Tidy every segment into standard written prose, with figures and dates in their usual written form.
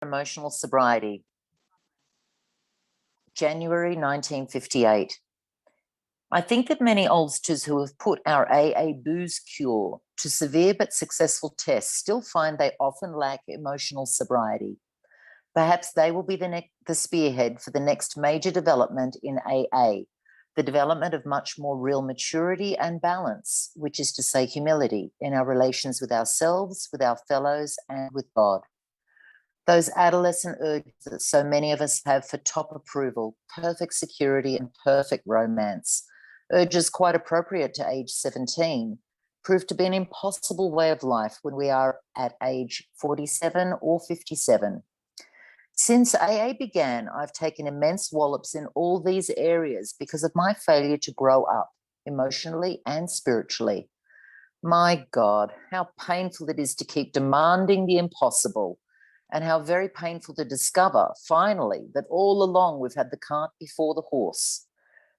Emotional Sobriety, January 1958. I think that many oldsters who have put our AA booze cure to severe but successful tests still find they often lack emotional sobriety. Perhaps they will be the spearhead for the next major development in AA, the development of much more real maturity and balance, which is to say humility, in our relations with ourselves, with our fellows, and with God. Those adolescent urges that so many of us have for top approval, perfect security, and perfect romance, urges quite appropriate to age 17, prove to be an impossible way of life when we are at age 47 or 57. Since AA began, I've taken immense wallops in all these areas because of my failure to grow up emotionally and spiritually. My God, how painful it is to keep demanding the impossible, and how very painful to discover, finally, that all along we've had the cart before the horse.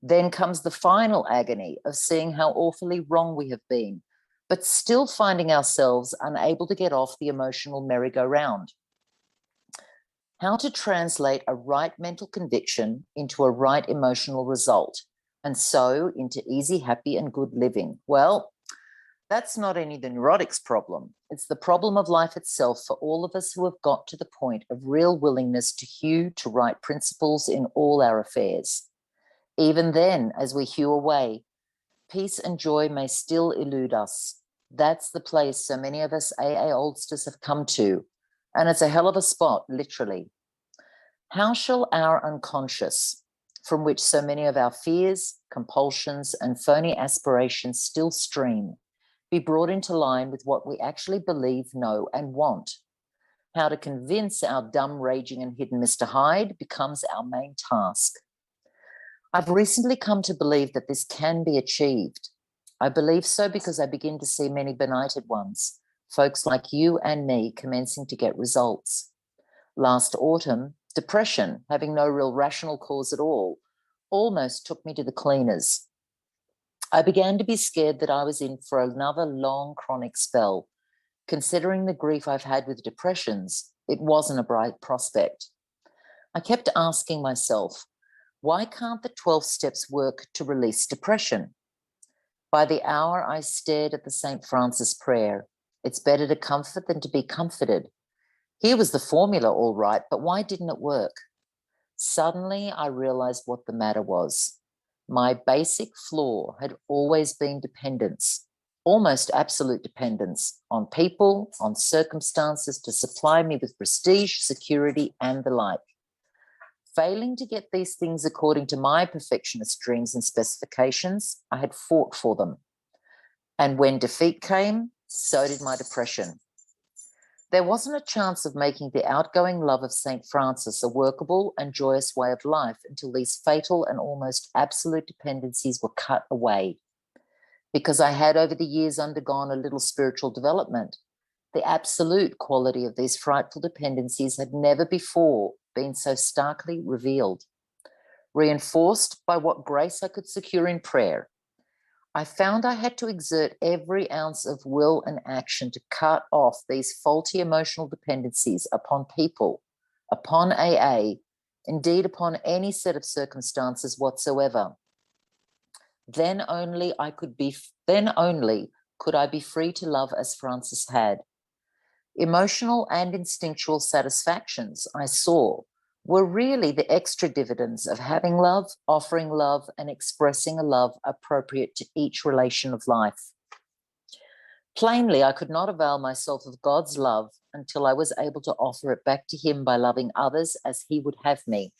Then comes the final agony of seeing how awfully wrong we have been, but still finding ourselves unable to get off the emotional merry-go-round. How to translate a right mental conviction into a right emotional result, and so into easy, happy, and good living. Well, that's not only the neurotic's problem, it's the problem of life itself for all of us who have got to the point of real willingness to hew to right principles in all our affairs. Even then, as we hew away, peace and joy may still elude us. That's the place so many of us AA oldsters have come to, and it's a hell of a spot, literally. How shall our unconscious, from which so many of our fears, compulsions, and phony aspirations still stream, be brought into line with what we actually believe, know, and want? How to convince our dumb, raging, and hidden Mr. Hyde becomes our main task. I've recently come to believe that this can be achieved. I believe so because I begin to see many benighted ones, folks like you and me, commencing to get results. Last autumn, depression, having no real rational cause at all, almost took me to the cleaners. I began to be scared that I was in for another long chronic spell. Considering the grief I've had with depressions, it wasn't a bright prospect. I kept asking myself, why can't the 12 steps work to release depression? By the hour, I stared at the St. Francis prayer. It's better to comfort than to be comforted. Here was the formula, all right, but why didn't it work? Suddenly, I realized what the matter was. My basic flaw had always been dependence, almost absolute dependence, on people, on circumstances to supply me with prestige, security, and the like. Failing to get these things according to my perfectionist dreams and specifications, I had fought for them. And when defeat came, so did my depression. There wasn't a chance of making the outgoing love of St. Francis a workable and joyous way of life until these fatal and almost absolute dependencies were cut away. Because I had over the years undergone a little spiritual development, the absolute quality of these frightful dependencies had never before been so starkly revealed. Reinforced by what grace I could secure in prayer, I found I had to exert every ounce of will and action to cut off these faulty emotional dependencies upon people, upon AA, indeed upon any set of circumstances whatsoever. Then only could I be free to love as Francis had. Emotional and instinctual satisfactions, I saw, were really the extra dividends of having love, offering love, and expressing a love appropriate to each relation of life. Plainly, I could not avail myself of God's love until I was able to offer it back to him by loving others as he would have me.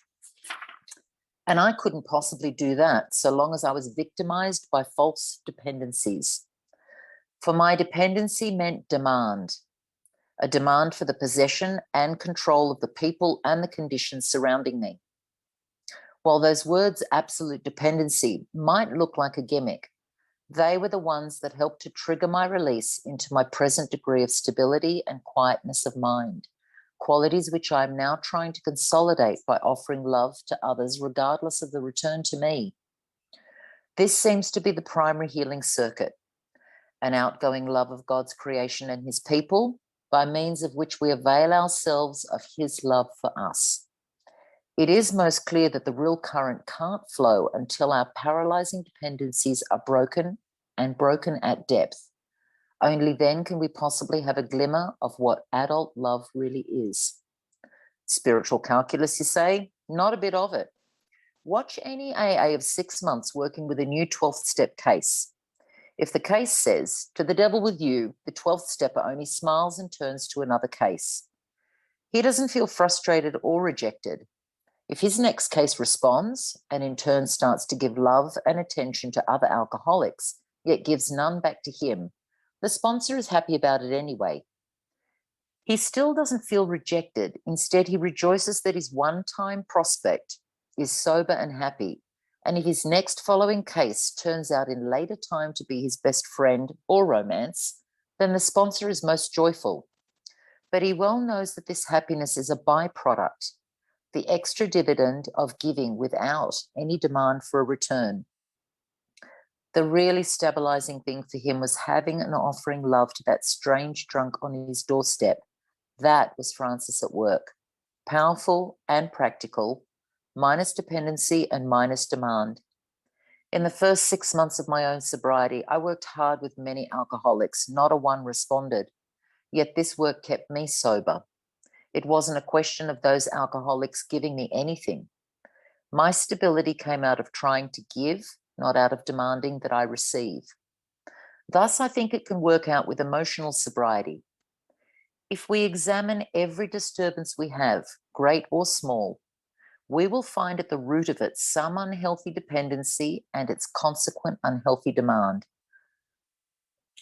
And I couldn't possibly do that so long as I was victimized by false dependencies. For my dependency meant demand. A demand for the possession and control of the people and the conditions surrounding me. While those words, absolute dependency, might look like a gimmick, they were the ones that helped to trigger my release into my present degree of stability and quietness of mind, qualities which I am now trying to consolidate by offering love to others regardless of the return to me. This seems to be the primary healing circuit, an outgoing love of God's creation and his people, by means of which we avail ourselves of his love for us. It is most clear that the real current can't flow until our paralyzing dependencies are broken, and broken at depth. Only then can we possibly have a glimmer of what adult love really is. Spiritual calculus, you say? Not a bit of it. Watch any AA of 6 months working with a new 12th step case. If the case says, "To the devil with you," the 12th stepper only smiles and turns to another case. He doesn't feel frustrated or rejected. If his next case responds and in turn starts to give love and attention to other alcoholics, yet gives none back to him, the sponsor is happy about it anyway. He still doesn't feel rejected. Instead, he rejoices that his one-time prospect is sober and happy. And if his next following case turns out in later time to be his best friend or romance, then the sponsor is most joyful. But he well knows that this happiness is a byproduct, the extra dividend of giving without any demand for a return. The really stabilizing thing for him was having and offering love to that strange drunk on his doorstep. That was Francis at work. Powerful and practical, minus dependency and minus demand. In the first 6 months of my own sobriety, I worked hard with many alcoholics. Not a one responded. Yet this work kept me sober. It wasn't a question of those alcoholics giving me anything. My stability came out of trying to give, not out of demanding that I receive. Thus, I think it can work out with emotional sobriety. If we examine every disturbance we have, great or small, we will find at the root of it some unhealthy dependency and its consequent unhealthy demand.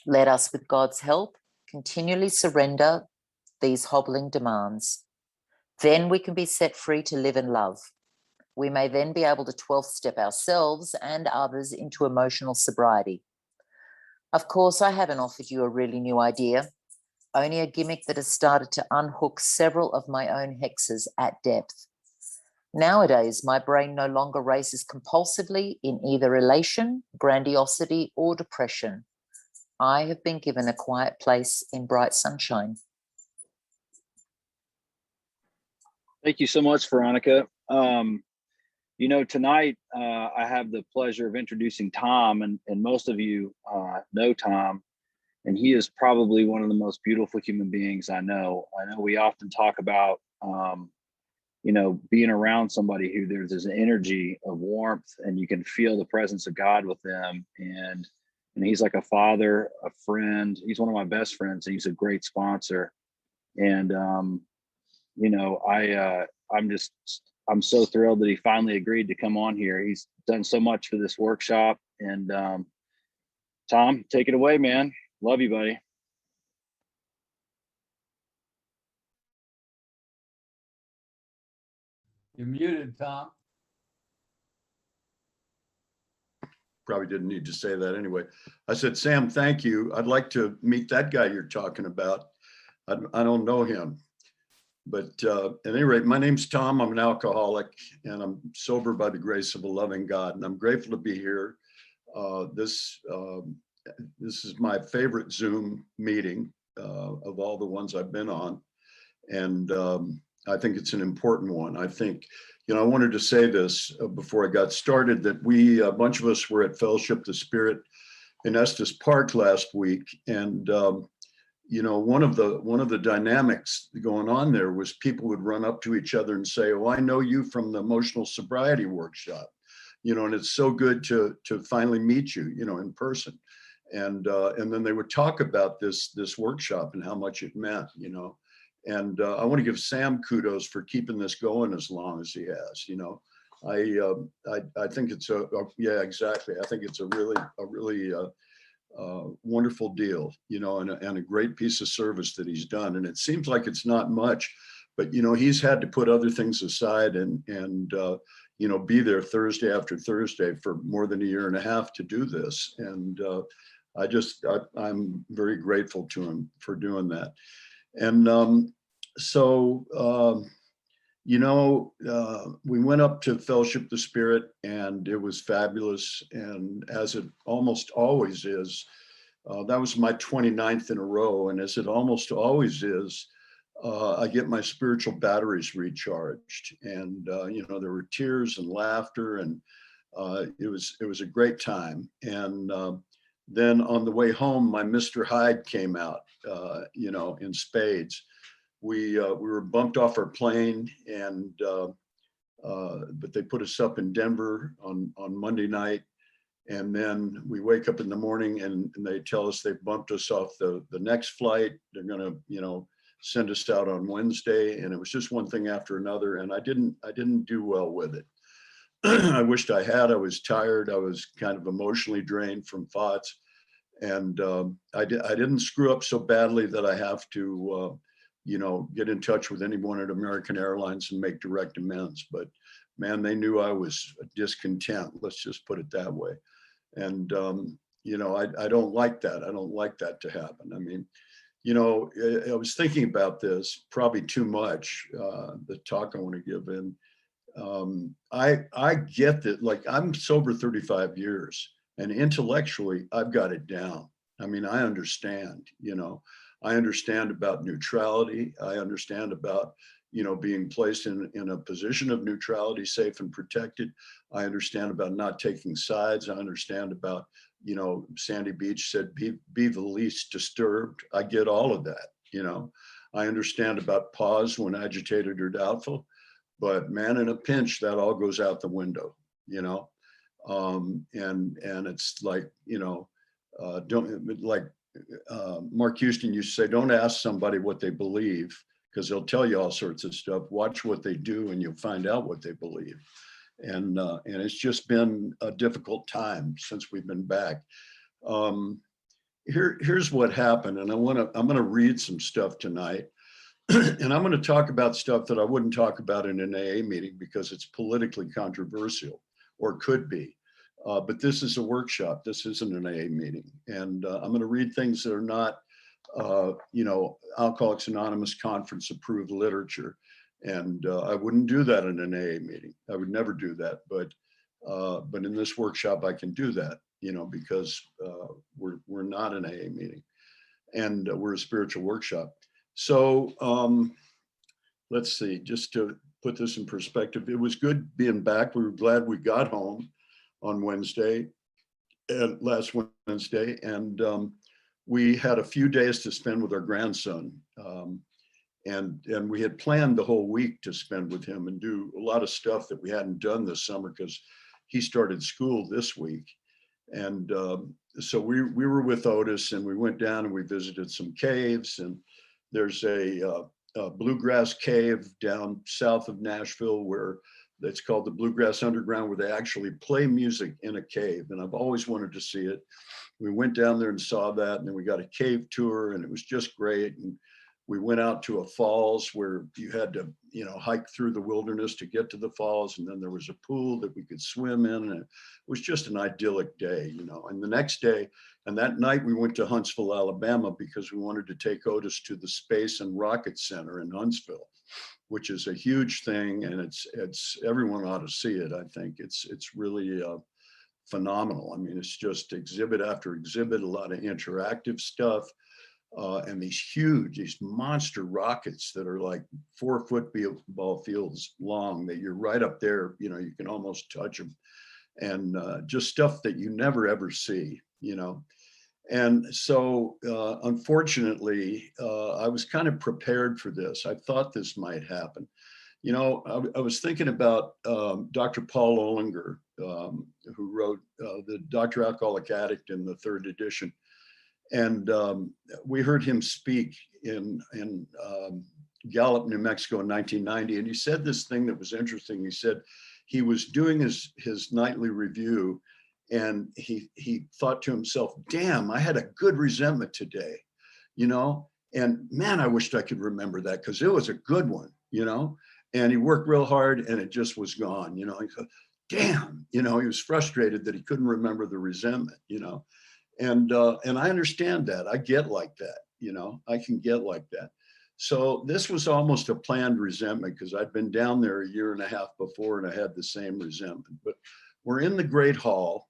Let us, with God's help, continually surrender these hobbling demands. Then we can be set free to live in love. We may then be able to 12th step ourselves and others into emotional sobriety. Of course, I haven't offered you a really new idea, only a gimmick that has started to unhook several of my own hexes at depth. Nowadays, my brain no longer races compulsively in either elation, grandiosity, or depression. I have been given a quiet place in bright sunshine. Thank you so much, Veronica. Tonight I have the pleasure of introducing Tom, and most of you know Tom, and he is probably one of the most beautiful human beings I know. I know we often talk about, being around somebody who there's this energy of warmth and you can feel the presence of God with them. And he's like a father, a friend. He's one of my best friends, and he's a great sponsor. And, I'm so thrilled that he finally agreed to come on here. He's done so much for this workshop. And Tom, take it away, man. Love you, buddy. You're muted, Tom. Probably didn't need to say that anyway. I said, Sam, thank you. I'd like to meet that guy you're talking about. I don't know him. But at any rate, my name's Tom. I'm an alcoholic, and I'm sober by the grace of a loving God. And I'm grateful to be here. This is my favorite Zoom meeting of all the ones I've been on. And I think it's an important one. I think, I wanted to say this before I got started, that a bunch of us were at Fellowship the Spirit in Estes Park last week. And one of the dynamics going on there was people would run up to each other and say, "Oh, I know you from the emotional sobriety workshop," and it's so good to finally meet you, in person. And then they would talk about this workshop and how much it meant, And I want to give Sam kudos for keeping this going as long as he has. I think it's yeah, exactly. I think it's a really wonderful deal, and a great piece of service that he's done. And it seems like it's not much, but he's had to put other things aside and be there Thursday after Thursday for more than a year and a half to do this. And I'm very grateful to him for doing that. And we went up to Fellowship the Spirit, and it was fabulous. And as it almost always is, That was my 29th in a row. And as it almost always is, I get my spiritual batteries recharged. And, there were tears and laughter, and it was a great time. And then on the way home, my Mr. Hyde came out, in spades. We were bumped off our plane, and but they put us up in Denver on Monday night. And then we wake up in the morning, and they tell us they bumped us off the next flight. They're going to, send us out on Wednesday. And it was just one thing after another. And I didn't do well with it. I wished I had. I was tired. I was kind of emotionally drained from thoughts. And I didn't screw up so badly that I have to, get in touch with anyone at American Airlines and make direct amends. But man, they knew I was discontent. Let's just put it that way. And, I don't like that. I don't like that to happen. I mean, I was thinking about this probably too much, the talk I want to give. And I get that, like, I'm sober 35 years, and intellectually I've got it down. I mean, I understand, I understand about neutrality. I understand about, being placed in a position of neutrality, safe and protected. I understand about not taking sides. I understand about, Sandy Beach said, be the least disturbed. I get all of that. I understand about pause when agitated or doubtful, but man, in a pinch, that all goes out the window, and it's like, don't, like Mark Houston used to say, don't ask somebody what they believe, because they'll tell you all sorts of stuff. Watch what they do, and you'll find out what they believe. And it's just been a difficult time since we've been back. Here's what happened, and I'm gonna read some stuff tonight, and I'm gonna talk about stuff that I wouldn't talk about in an AA meeting because it's politically controversial, or could be. But this is a workshop. This isn't an AA meeting, and I'm gonna read things that are not, Alcoholics Anonymous conference approved literature. And I wouldn't do that in an AA meeting. I would never do that. But in this workshop, I can do that, because we're not an AA meeting, and we're a spiritual workshop. So let's see, just to put this in perspective, it was good being back. We were glad we got home on Wednesday, last Wednesday, and we had a few days to spend with our grandson. And we had planned the whole week to spend with him and do a lot of stuff that we hadn't done this summer because he started school this week. And so we were with Otis, and we went down and we visited some caves. And there's a bluegrass cave down south of Nashville where it's called the Bluegrass Underground, where they actually play music in a cave. And I've always wanted to see it. We went down there and saw that, and then we got a cave tour, and it was just great. And we went out to a falls where you had to, hike through the wilderness to get to the falls. And then there was a pool that we could swim in. And it was just an idyllic day, And the next day, and that night, we went to Huntsville, Alabama, because we wanted to take Otis to the Space and Rocket Center in Huntsville, which is a huge thing. And it's everyone ought to see it. I think it's really phenomenal. I mean, it's just exhibit after exhibit, a lot of interactive stuff. And these monster rockets that are like 4 football fields long, that you're right up there, you can almost touch them, and just stuff that you never ever see, And so unfortunately, I was kind of prepared for this. I thought this might happen. I was thinking about Dr. Paul Olinger, who wrote the Dr. Alcoholic Addict in the 3rd edition. And we heard him speak in Gallup, New Mexico in 1990. And he said this thing that was interesting. He said he was doing his nightly review, and he thought to himself, damn, I had a good resentment today, and man, I wished I could remember that because it was a good one, and he worked real hard and it just was gone, He thought, damn, he was frustrated that he couldn't remember the resentment, And I understand that. I get like that, I can get like that. So this was almost a planned resentment because I'd been down there a year and a half before and I had the same resentment. But we're in the Great Hall,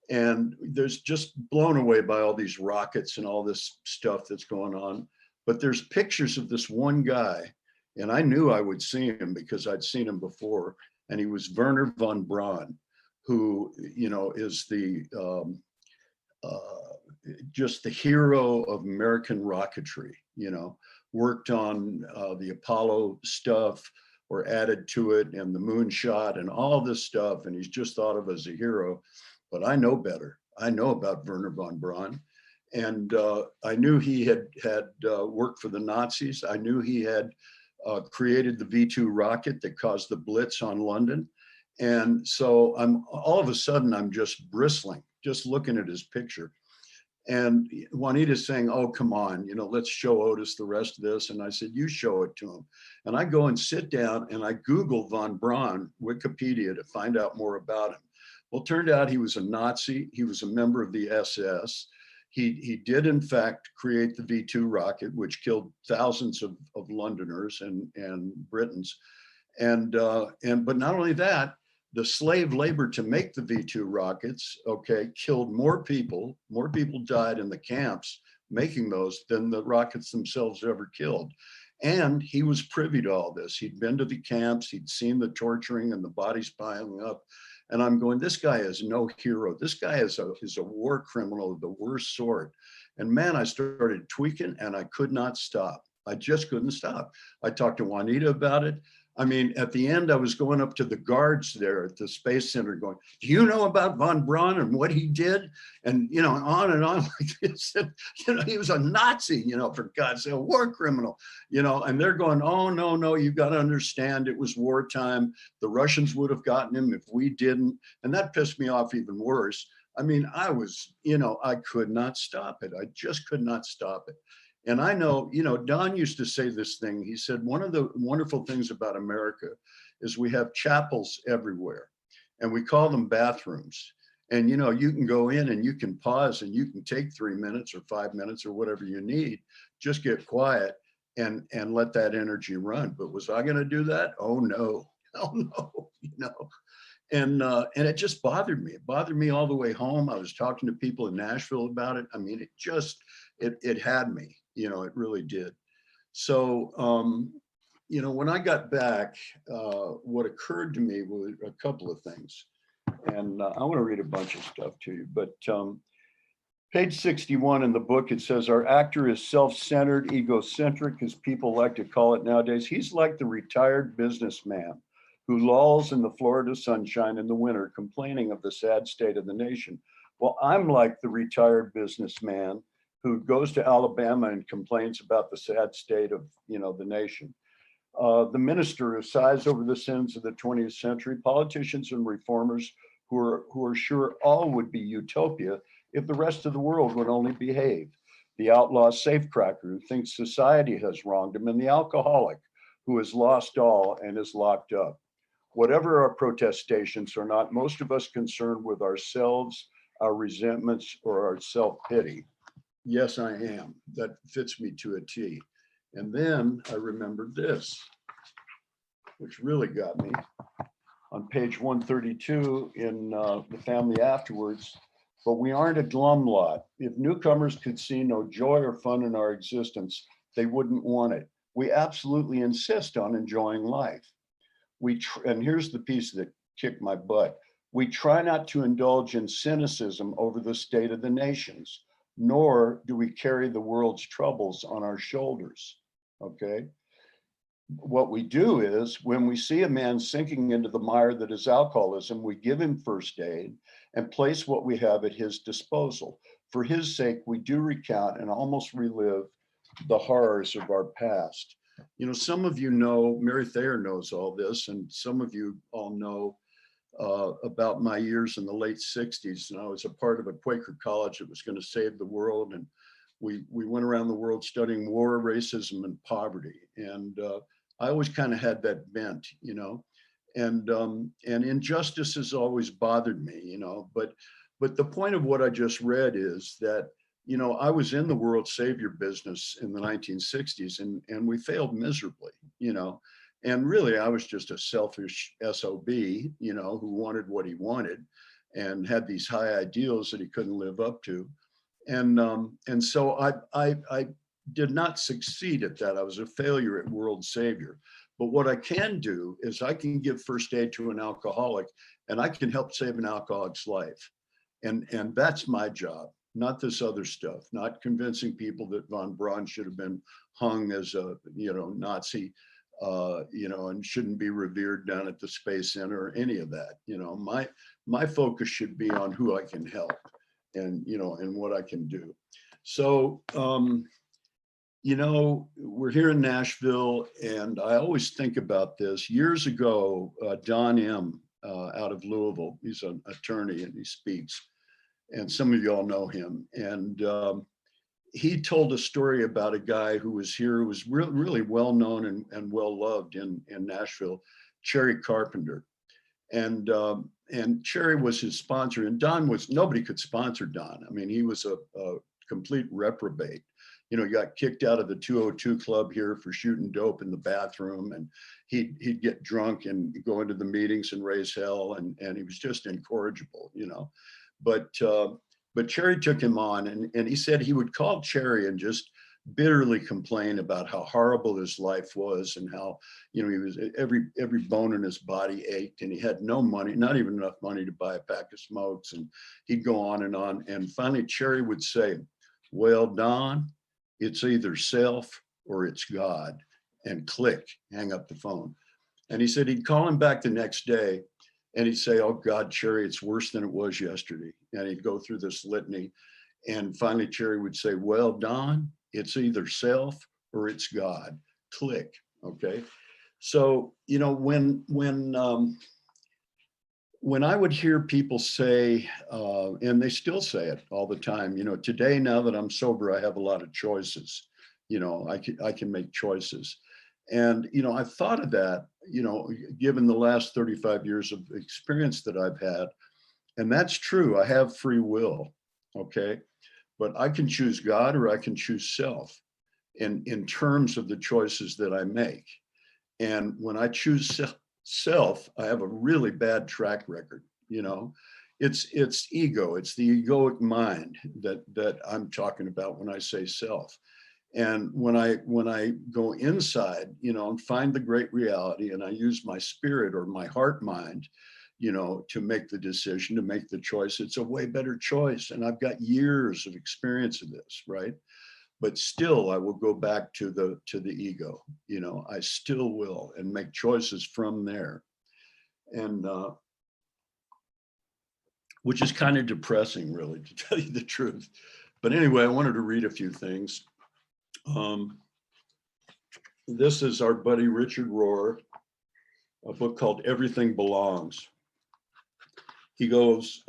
And there's just blown away by all these rockets and all this stuff that's going on. But there's pictures of this one guy, and I knew I would see him because I'd seen him before. And he was Werner von Braun, who, you know, is the just the hero of American rocketry, you know, worked on the Apollo stuff or added to it, and the moonshot and all this stuff. And he's just thought of as a hero. But I know better. I know about Werner von Braun. And I knew he had worked for the Nazis. I knew he had created the V2 rocket that caused the Blitz on London. And so all of a sudden, I'm just bristling, just looking at his picture. And Juanita's saying, oh, come on, you know, let's show Otis the rest of this. And I said, you show it to him. And I go and sit down and I Google von Braun, Wikipedia, to find out more about him. Well, it turned out he was a Nazi. He was a member of the SS. He did, in fact, create the V2 rocket, which killed thousands of Londoners and Britons. But not only that, the slave labor to make the V2 rockets, okay, killed more people died in the camps making those than the rockets themselves ever killed. And he was privy to all this. He'd been to the camps, he'd seen the torturing and the bodies piling up. And I'm going, this guy is no hero. This guy is a war criminal of the worst sort. And man, I started tweaking and I could not stop. I just couldn't stop. I talked to Juanita about it. I mean, at the end, I was going up to the guards there at the Space Center going, do you know about von Braun and what he did? And, you know, on and on like this. And, you know, he was a Nazi, you know, for God's sake, a war criminal, you know, and they're going, oh, no, you've got to understand it was wartime. The Russians would have gotten him if we didn't. And that pissed me off even worse. I mean, I was, you know, I could not stop it. I just could not stop it. And I know, you know, Don used to say this thing. He said, one of the wonderful things about America is we have chapels everywhere and we call them bathrooms. And, you know, you can go in and you can pause and you can take 3 minutes or 5 minutes or whatever you need, just get quiet and let that energy run. But was I going to do that? Oh, no, you know. And it just bothered me. It bothered me all the way home. I was talking to people in Nashville about it. I mean, it just, it had me, you know, it really did. So, you know, when I got back, what occurred to me was a couple of things. And I want to read a bunch of stuff to you, but page 61 in the book, it says, our actor is self-centered, egocentric, as people like to call it nowadays. He's like the retired businessman who lolls in the Florida sunshine in the winter, complaining of the sad state of the nation. Well, I'm like the retired businessman who goes to Alabama and complains about the sad state of, you know, the nation. The minister who sighs over the sins of the 20th century, politicians and reformers who are sure all would be utopia if the rest of the world would only behave. The outlaw safecracker who thinks society has wronged him, and the alcoholic who has lost all and is locked up. Whatever our protestations are not, most of us concerned with ourselves, our resentments, or our self-pity. Yes, I am. That fits me to a T. And then I remembered this, which really got me. On page 132 in The Family Afterwards, but we aren't a glum lot. If newcomers could see no joy or fun in our existence, they wouldn't want it. We absolutely insist on enjoying life. And here's the piece that kicked my butt. We try not to indulge in cynicism over the state of the nations, nor do we carry the world's troubles on our shoulders, okay? What we do is when we see a man sinking into the mire that is alcoholism, we give him first aid and place what we have at his disposal. For his sake, we do recount and almost relive the horrors of our past. You know, some of you know, Mary Thayer knows all this, and some of you all know about my years in the late 60s. And I was a part of a Quaker college that was going to save the world. And we went around the world studying war, racism, and poverty. And I always kind of had that bent, you know, and injustice has always bothered me, you know, but the point of what I just read is that, you know, I was in the world savior business in the 1960s and we failed miserably, you know, and really I was just a selfish SOB, you know, who wanted what he wanted. and had these high ideals that he couldn't live up to. And so I did not succeed at that. I was a failure at world savior. But what I can do is I can give first aid to an alcoholic, and I can help save an alcoholic's life. And that's my job, not this other stuff, not convincing people that von Braun should have been hung as a, Nazi, and shouldn't be revered down at the Space Center or any of that. My focus should be on who I can help and, and what I can do. So, we're here in Nashville, and I always think about this. Years ago, Don M. Out of Louisville, he's an attorney and he speaks, and some of you all know him. And he told a story about a guy who was here, who was really well known and well loved in Nashville, Cherry Carpenter. And Cherry was his sponsor, and nobody could sponsor Don. I mean, he was a complete reprobate. He got kicked out of the 202 club here for shooting dope in the bathroom, and he'd get drunk and go into the meetings and raise hell, and he was just incorrigible, But Cherry took him on, and he said he would call Cherry and just bitterly complain about how horrible his life was, and how, he was every bone in his body ached, and he had no money, not even enough money to buy a pack of smokes, and he'd go on. And finally Cherry would say, "Well, Don, it's either self or it's God," and click, hang up the phone. And he said he'd call him back the next day, and he'd say, "Oh God, Cherry, it's worse than it was yesterday." And he'd go through this litany. And finally Cherry would say, "Well, Don, it's either self or it's God," click. Okay. So, when I would hear people say, and they still say it all the time, today, now that I'm sober, I have a lot of choices. I can make choices. And, I've thought of that, given the last 35 years of experience that I've had. And that's true. I have free will. Okay. But I can choose God or I can choose self in terms of the choices that I make. And when I choose self, I have a really bad track record. It's ego. It's the egoic mind that I'm talking about when I say self. And when I go inside, and find the great reality, and I use my spirit or my heart mind, to make the decision, to make the choice, it's a way better choice. And I've got years of experience of this, right? But still, I will go back to the ego. I still will, and make choices from there. And which is kind of depressing, really, to tell you the truth. But anyway, I wanted to read a few things. This is our buddy Richard Rohr, a book called Everything Belongs. He goes,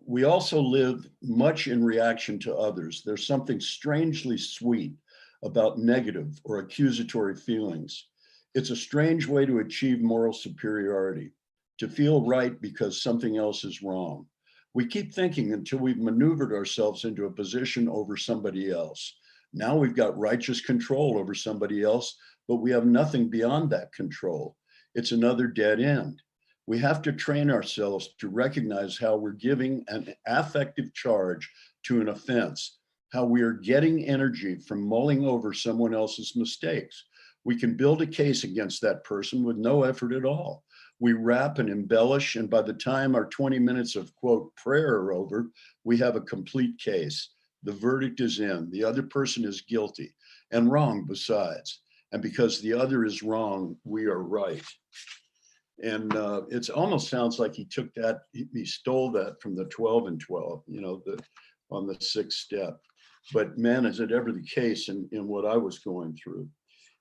"We also live much in reaction to others. There's something strangely sweet about negative or accusatory feelings. It's a strange way to achieve moral superiority, to feel right because something else is wrong. We keep thinking until we've maneuvered ourselves into a position over somebody else. Now we've got righteous control over somebody else, but we have nothing beyond that control. It's another dead end. We have to train ourselves to recognize how we're giving an affective charge to an offense, how we are getting energy from mulling over someone else's mistakes. We can build a case against that person with no effort at all. We wrap and embellish, and by the time our 20 minutes of, quote, prayer are over, we have a complete case. The verdict is in. The other person is guilty and wrong besides. And because the other is wrong, we are right." And it almost sounds like he took that, he stole that from the 12 and 12, on the sixth step. But man, is it ever the case in what I was going through.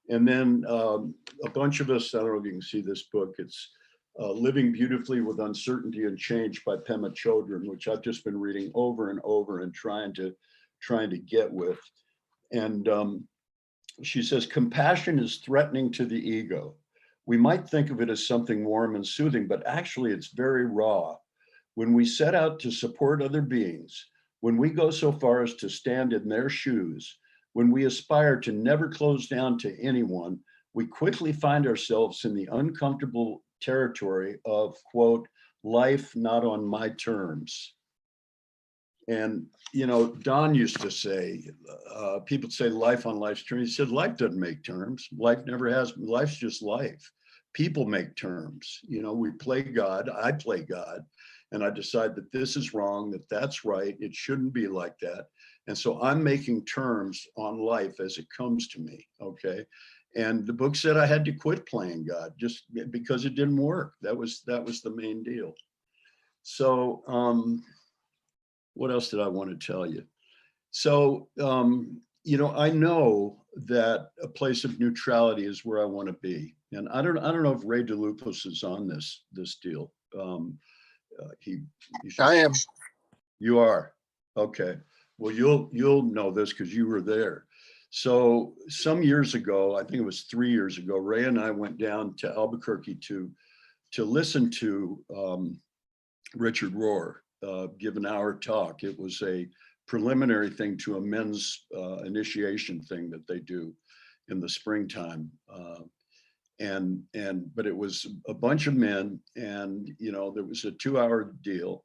And then a bunch of us, I don't know if you can see this book, it's Living Beautifully with Uncertainty and Change by Pema Chodron, which I've just been reading over and over and trying to get with. And she says, "Compassion is threatening to the ego. We might think of it as something warm and soothing, but actually it's very raw. When we set out to support other beings, when we go so far as to stand in their shoes, when we aspire to never close down to anyone, we quickly find ourselves in the uncomfortable territory of, quote, life not on my terms. And, you know, Don used to say, people say life on life's terms. He said, life doesn't make terms. Life never has. Life's just life. People make terms. You know, we play God. I play God. And I decide that this is wrong, that that's right. It shouldn't be like that. And so I'm making terms on life as it comes to me. Okay. And the book said I had to quit playing God just because it didn't work. That was the main deal. So, what else did I want to tell you? So, you know, I know that a place of neutrality is where I want to be. And I don't know if Ray DeLupos is on this deal. You should, I am. you are. Okay. Well, you'll know this because you were there. So some years ago, I think it was 3 years ago, Ray and I went down to Albuquerque to listen to Richard Rohr give an hour talk. It was a preliminary thing to a men's initiation thing that they do in the springtime. But it was a bunch of men, and, you know, there was a 2-hour deal,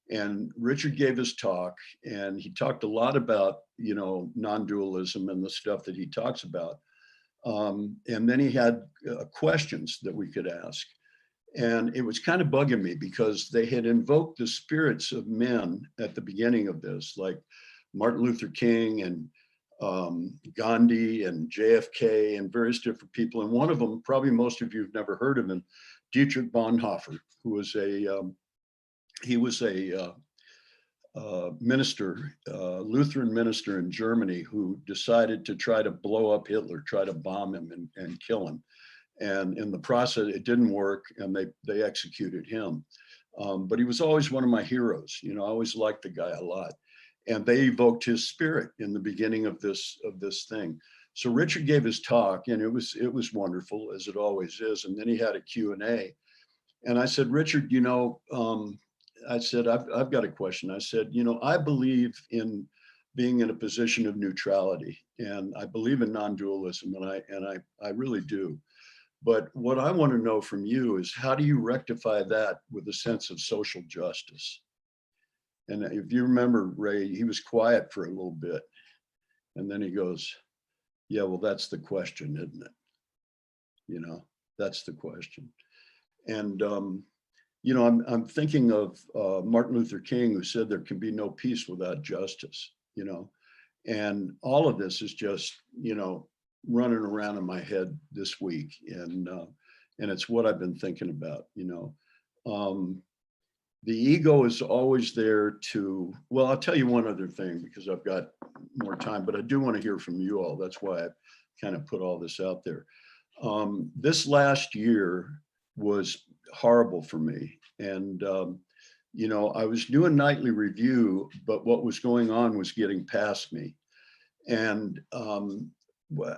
and Richard gave his talk, and he talked a lot about, you know, non-dualism and the stuff that he talks about. And then he had questions that we could ask. And it was kind of bugging me because they had invoked the spirits of men at the beginning of this, like Martin Luther King and Gandhi and JFK and various different people. And one of them, probably most of you have never heard of him, Dietrich Bonhoeffer, who was he was a minister, Lutheran minister in Germany, who decided to try to blow up Hitler, try to bomb him and kill him. And in the process, it didn't work, and they executed him. But he was always one of my heroes. You know, I always liked the guy a lot. And they evoked his spirit in the beginning of this thing. So Richard gave his talk, and it was wonderful, as it always is. And then he had a Q&A. And I said, Richard, you know, I said, I've got a question. I said, you know, I believe in being in a position of neutrality, and I believe in non-dualism, and I really do. But what I want to know from you is, how do you rectify that with a sense of social justice? And if you remember, Ray, he was quiet for a little bit. And then he goes, yeah, well, that's the question, isn't it? You know, that's the question. And, you know, I'm thinking of Martin Luther King, who said there can be no peace without justice, you know, and all of this is just, you know, running around in my head this week, and it's what I've been thinking about. You know, the ego is always there to. Well, I'll tell you one other thing because I've got more time, but I do want to hear from you all. That's why I kind of put all this out there. This last year was horrible for me, and you know, I was doing nightly review, but what was going on was getting past me, and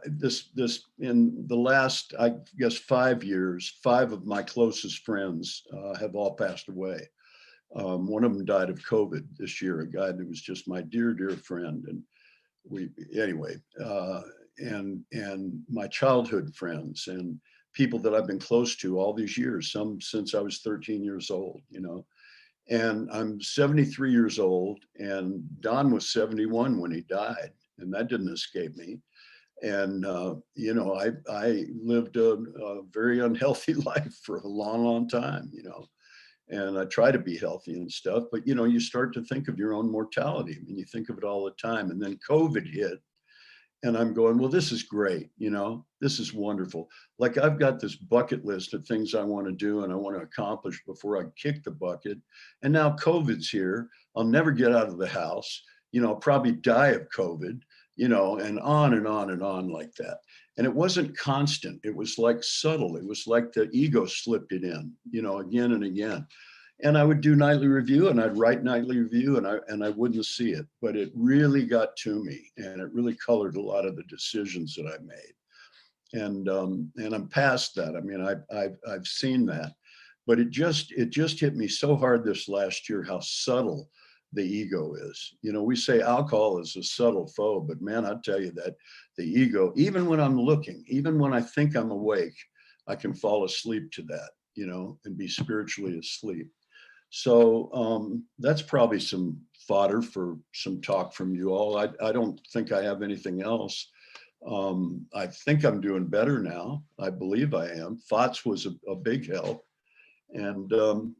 this in the last, I guess, 5 years, 5 of my closest friends have all passed away. One of them died of COVID this year, a guy that was just my dear friend. And and my childhood friends and people that I've been close to all these years, some since I was 13 years old, you know. And I'm 73 years old, and Don was 71 when he died, and that didn't escape me. And, you know, I lived a very unhealthy life for a long time, you know, and I try to be healthy and stuff, but, you know, you start to think of your own mortality. I mean, you think of it all the time. And then COVID hit, and I'm going, well, this is great. You know, this is wonderful. Like, I've got this bucket list of things I want to do and I want to accomplish before I kick the bucket. And now COVID's here. I'll never get out of the house. You know, I'll probably die of COVID, you know, and on and on and on like that. And it wasn't constant. It was like subtle. It was like the ego slipped it in, you know, again and again. And I would do nightly review, and I'd write nightly review, and I wouldn't see it, but it really got to me, and it really colored a lot of the decisions that I made. And I'm past that. I mean, I've seen that, but it just hit me so hard this last year how subtle the ego is. You know, we say alcohol is a subtle foe, but man, I tell you that the ego, even when I'm looking, even when I think I'm awake, I can fall asleep to that, you know, and be spiritually asleep. So that's probably some fodder for some talk from you all. I don't think I have anything else. I think I'm doing better now. I believe I am. Thoughts was a big help. And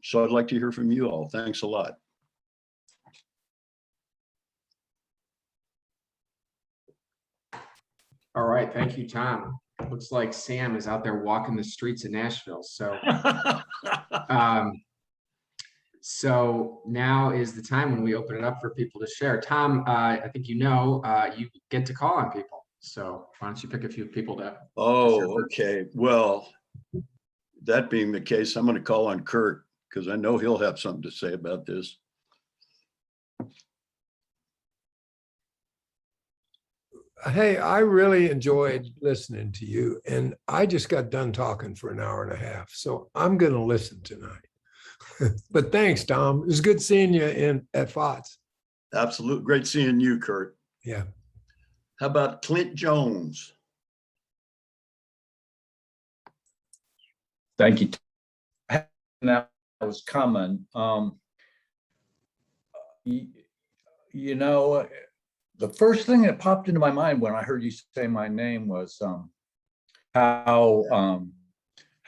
so I'd like to hear from you all. Thanks a lot. All right, thank you, Tom. Looks like Sam is out there walking the streets of Nashville. So, so now is the time when we open it up for people to share. Tom, I think you get to call on people. So why don't you pick a few people to? Oh, okay. Well, that being the case, I'm going to call on Kurt because I know he'll have something to say about this. Hey, I really enjoyed listening to you, and I just got done talking for an hour and a half, so I'm going to listen tonight. But thanks, Tom. It was good seeing you at FOTS. Absolutely. Great seeing you, Kurt. Yeah. How about Clint Jones? Thank you. That was coming. You know, the first thing that popped into my mind when I heard you say my name was how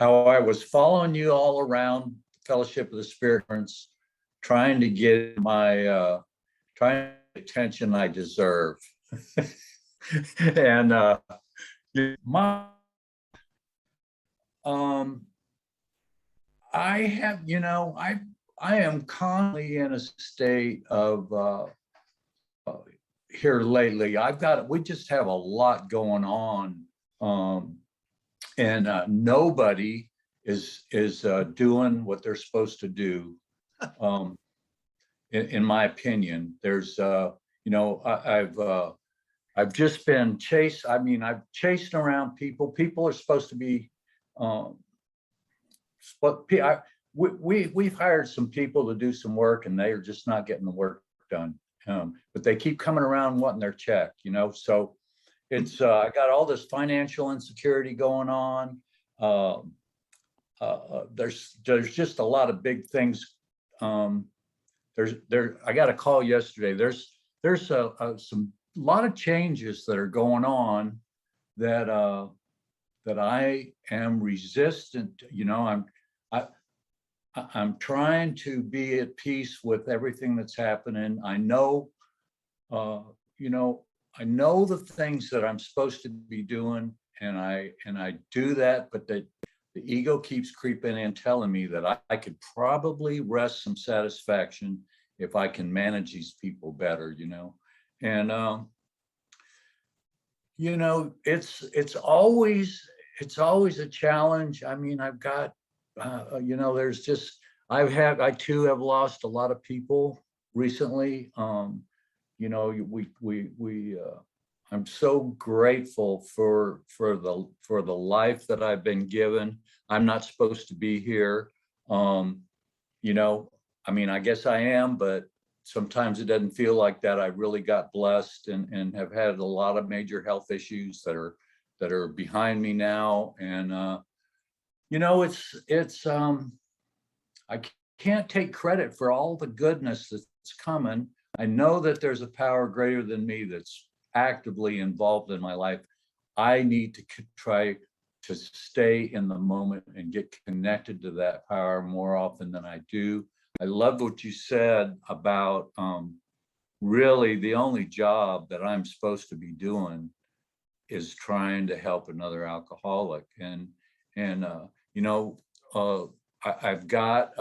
I was following you all around Fellowship of the Spirit, trying to get my trying to get attention I deserve. And my I have, you know, I am constantly in a state of here lately. We just have a lot going on, and nobody is doing what they're supposed to do. In my opinion, there's you know, I've just been chased. I mean, I've chased around people. People are supposed to be we've hired some people to do some work, and they are just not getting the work done. But they keep coming around wanting their check, you know. So it's I got all this financial insecurity going on. There's just a lot of big things. I got a call yesterday. There's some lot of changes that are going on that I am resistant. You know, I'm trying to be at peace with everything that's happening. I know, you know, I know the things that I'm supposed to be doing, and I do that, but the ego keeps creeping in, telling me that I could probably rest some satisfaction if I can manage these people better, you know. And you know, it's always a challenge. I mean, I've got you know, there's just I too have lost a lot of people recently. You know, I'm so grateful for the life that I've been given. I'm not supposed to be here. You know, I mean, I guess I am, but sometimes it doesn't feel like that. I really got blessed and have had a lot of major health issues that are behind me now. And you know, it's I can't take credit for all the goodness that's coming. I know that there's a power greater than me that's actively involved in my life. I need to try to stay in the moment and get connected to that power more often than I do. I love what you said about really the only job that I'm supposed to be doing is trying to help another alcoholic. And you know, I've got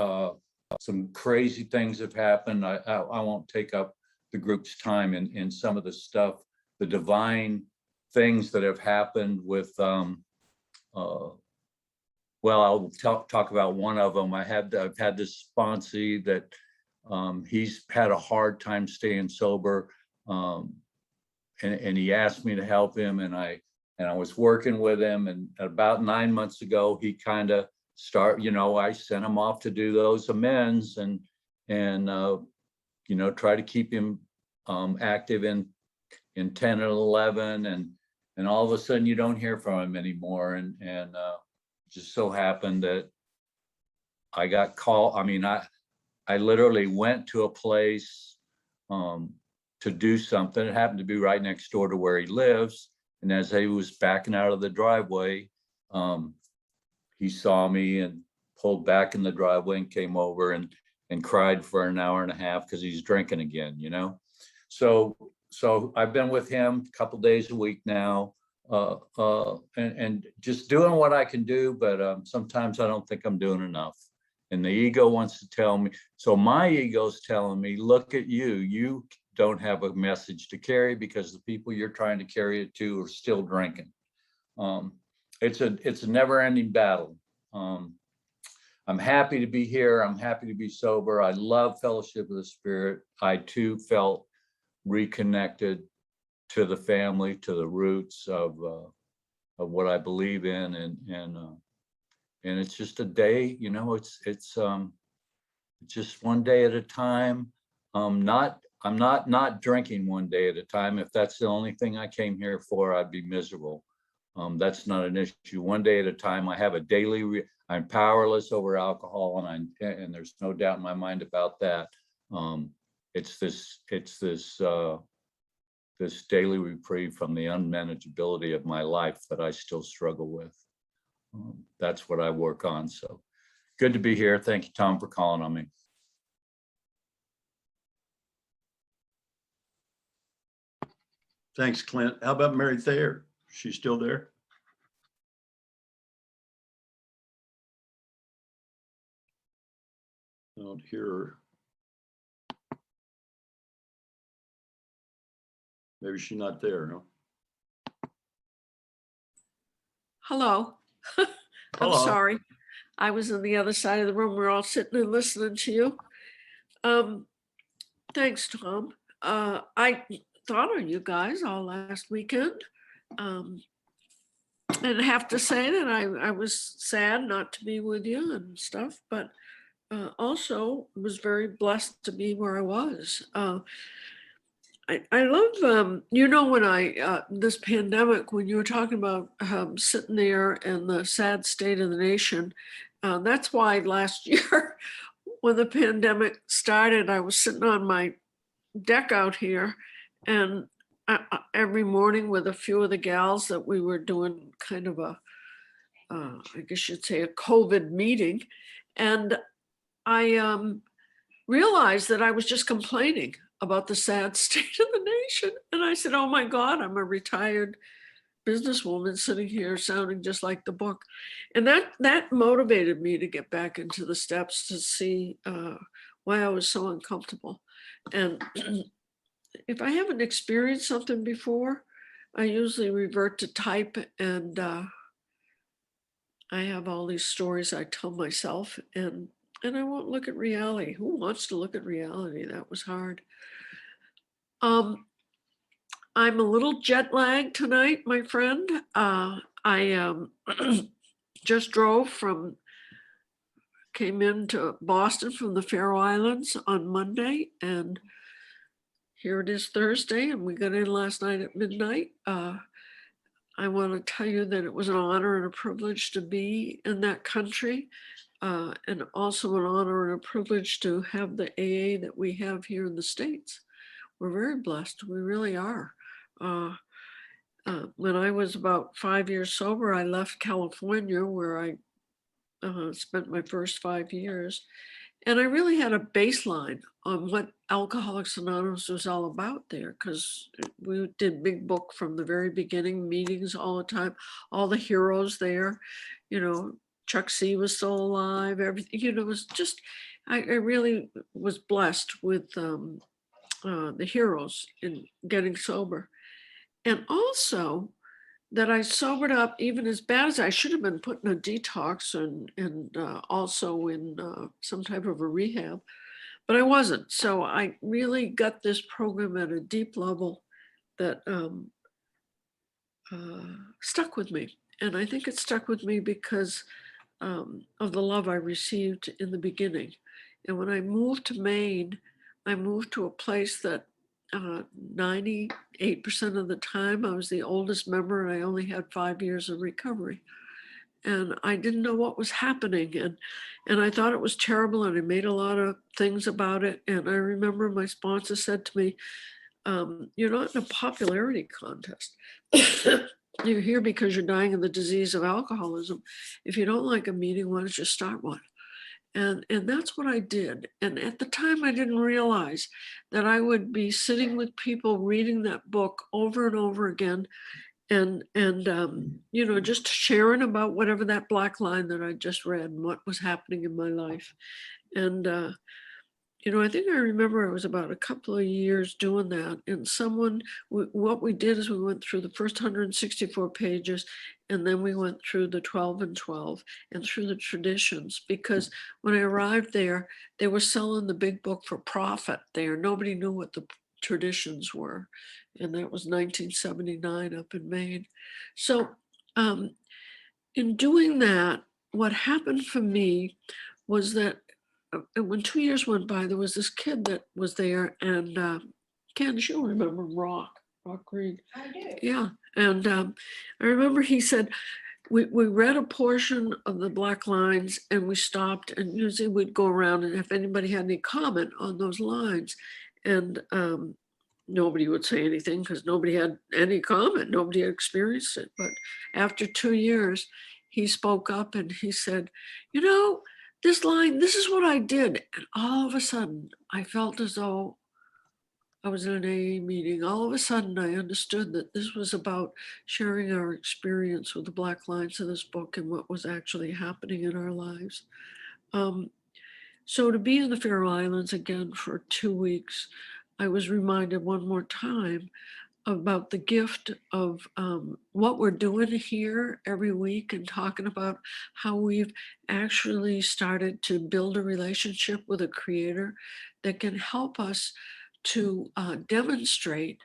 some crazy things have happened. I won't take up the group's time in some of the stuff, the divine things that have happened with well, I'll talk about one of them. I've had this sponsee that he's had a hard time staying sober, and he asked me to help him, and I was working with him. And about 9 months ago, he kind of you know, I sent him off to do those amends and you know, try to keep him active in 10 and 11, and all of a sudden you don't hear from him anymore. And just so happened that I got called. I mean, I literally went to a place to do something. It happened to be right next door to where he lives. And as he was backing out of the driveway, he saw me and pulled back in the driveway and came over and cried for an hour and a half because he's drinking again, you know? So I've been with him a couple days a week now, and just doing what I can do, but sometimes I don't think I'm doing enough. And the ego wants to tell me, so my ego's telling me, look at you, you don't have a message to carry because the people you're trying to carry it to are still drinking. It's a never-ending battle. I'm happy to be here. I'm happy to be sober. I love Fellowship of the Spirit. I too felt reconnected to the family, to the roots of what I believe in, and it's just a day, you know. It's just one day at a time. I'm not drinking one day at a time. If that's the only thing I came here for, I'd be miserable. That's not an issue. One day at a time. I have a daily. I'm powerless over alcohol, and there's no doubt in my mind about that. It's this daily reprieve from the unmanageability of my life that I still struggle with. That's what I work on. So good to be here. Thank you, Tom, for calling on me. Thanks, Clint. How about Mary Thayer? She's still there? I don't hear her. Maybe she's not there, huh? Hello. I'm Hello. sorry. I was on the other side of the room. We're all sitting and listening to you. Thanks, Tom. I thought of you guys all last weekend. And I have to say that I was sad not to be with you and stuff, but also was very blessed to be where I was. I love, you know, when this pandemic, when you were talking about sitting there and the sad state of the nation, that's why last year when the pandemic started, I was sitting on my deck out here, and every morning with a few of the gals that we were doing kind of a, I guess you'd say a COVID meeting. And I realized that I was just complaining about the sad state of the nation. And I said, oh my God, I'm a retired businesswoman sitting here sounding just like the book. And that motivated me to get back into the steps to see why I was so uncomfortable. And if I haven't experienced something before, I usually revert to type, and I have all these stories I tell myself, and I won't look at reality. Who wants to look at reality? That was hard. I'm a little jet lagged tonight, my friend. I just came into Boston from the Faroe Islands on Monday, and here it is Thursday, and we got in last night at midnight. I want to tell you that it was an honor and a privilege to be in that country, and also an honor and a privilege to have the AA that we have here in the States. We're very blessed. We really are. When I was about 5 years sober, I left California, where I spent my first 5 years. And I really had a baseline on what Alcoholics Anonymous was all about there, because we did big book from the very beginning, meetings all the time, all the heroes there, you know, Chuck C was still alive, everything, you know, it was just, I really was blessed with the heroes in getting sober. And also that I sobered up, even as bad as I should have been put in a detox and also in some type of a rehab, but I wasn't. So I really got this program at a deep level that stuck with me. And I think it stuck with me because of the love I received in the beginning. And when I moved to Maine, I moved to a place that 98% of the time I was the oldest member, and I only had 5 years of recovery. and I didn't know what was happening, and I thought it was terrible, and I made a lot of things about it. And I remember my sponsor said to me, "You're not in a popularity contest. You're here because you're dying of the disease of alcoholism. If you don't like a meeting, why don't you start one?" And that's what I did. And at the time, I didn't realize that I would be sitting with people reading that book over and over again, and you know, just sharing about whatever that black line that I just read and what was happening in my life. And you know, I think I remember it was about a couple of years doing that. And what we did is we went through the first 164 pages, and then we went through the 12 and 12 and through the traditions, because when I arrived there, they were selling the big book for profit there. Nobody knew what the traditions were. And that was 1979 up in Maine. So in doing that, what happened for me was that when 2 years went by, there was this kid that was there, and Candace, you'll remember Rock Green. I do. Yeah, and I remember he said, we read a portion of the black lines and we stopped, and usually we'd go around and if anybody had any comment on those lines, and nobody would say anything because nobody had any comment, nobody had experienced it. But after 2 years, he spoke up and he said, you know, this line, this is what I did. And all of a sudden, I felt as though I was in an AA meeting. All of a sudden, I understood that this was about sharing our experience with the black lines of this book and what was actually happening in our lives. So to be in the Faroe Islands again for 2 weeks, I was reminded one more time about the gift of what we're doing here every week and talking about how we've actually started to build a relationship with a creator that can help us to demonstrate,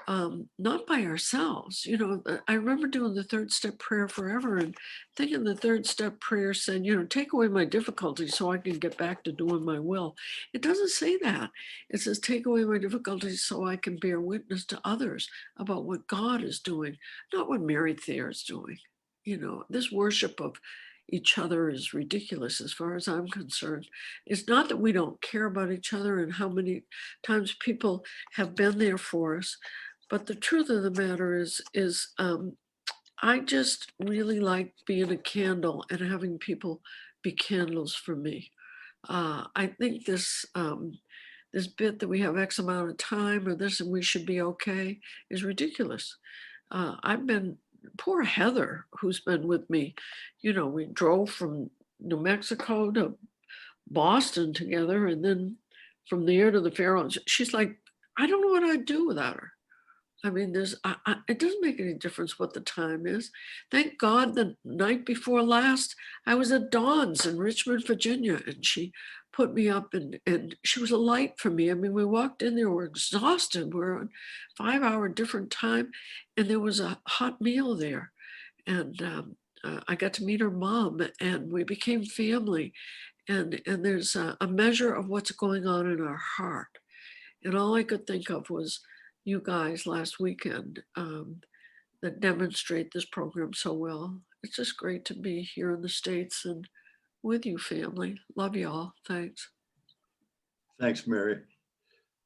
not by ourselves. You know, I remember doing the third step prayer forever and thinking the third step prayer said, you know, take away my difficulties so I can get back to doing my will. It doesn't say that. It says, take away my difficulties so I can bear witness to others about what God is doing, not what Mary Thayer is doing. You know, this worship of each other is ridiculous as far as I'm concerned. It's not that we don't care about each other and how many times people have been there for us, but the truth of the matter is I just really like being a candle and having people be candles for me. I think this bit that we have X amount of time or this and we should be okay is ridiculous. I've been, poor Heather, who's been with me, you know, we drove from New Mexico to Boston together and then from there to the Faroe Islands. She's like, I don't know what I'd do without her. I mean, it doesn't make any difference what the time is. Thank God the night before last, I was at Dawn's in Richmond, Virginia, and she put me up and she was a light for me. I mean, we walked in there, we're exhausted. We're on 5-hour different time, and there was a hot meal there. And I got to meet her mom, and we became family. And there's a measure of what's going on in our heart. And all I could think of was you guys last weekend that demonstrate this program so well. It's just great to be here in the States and with you, family. Love you all. Thanks. Thanks, Mary.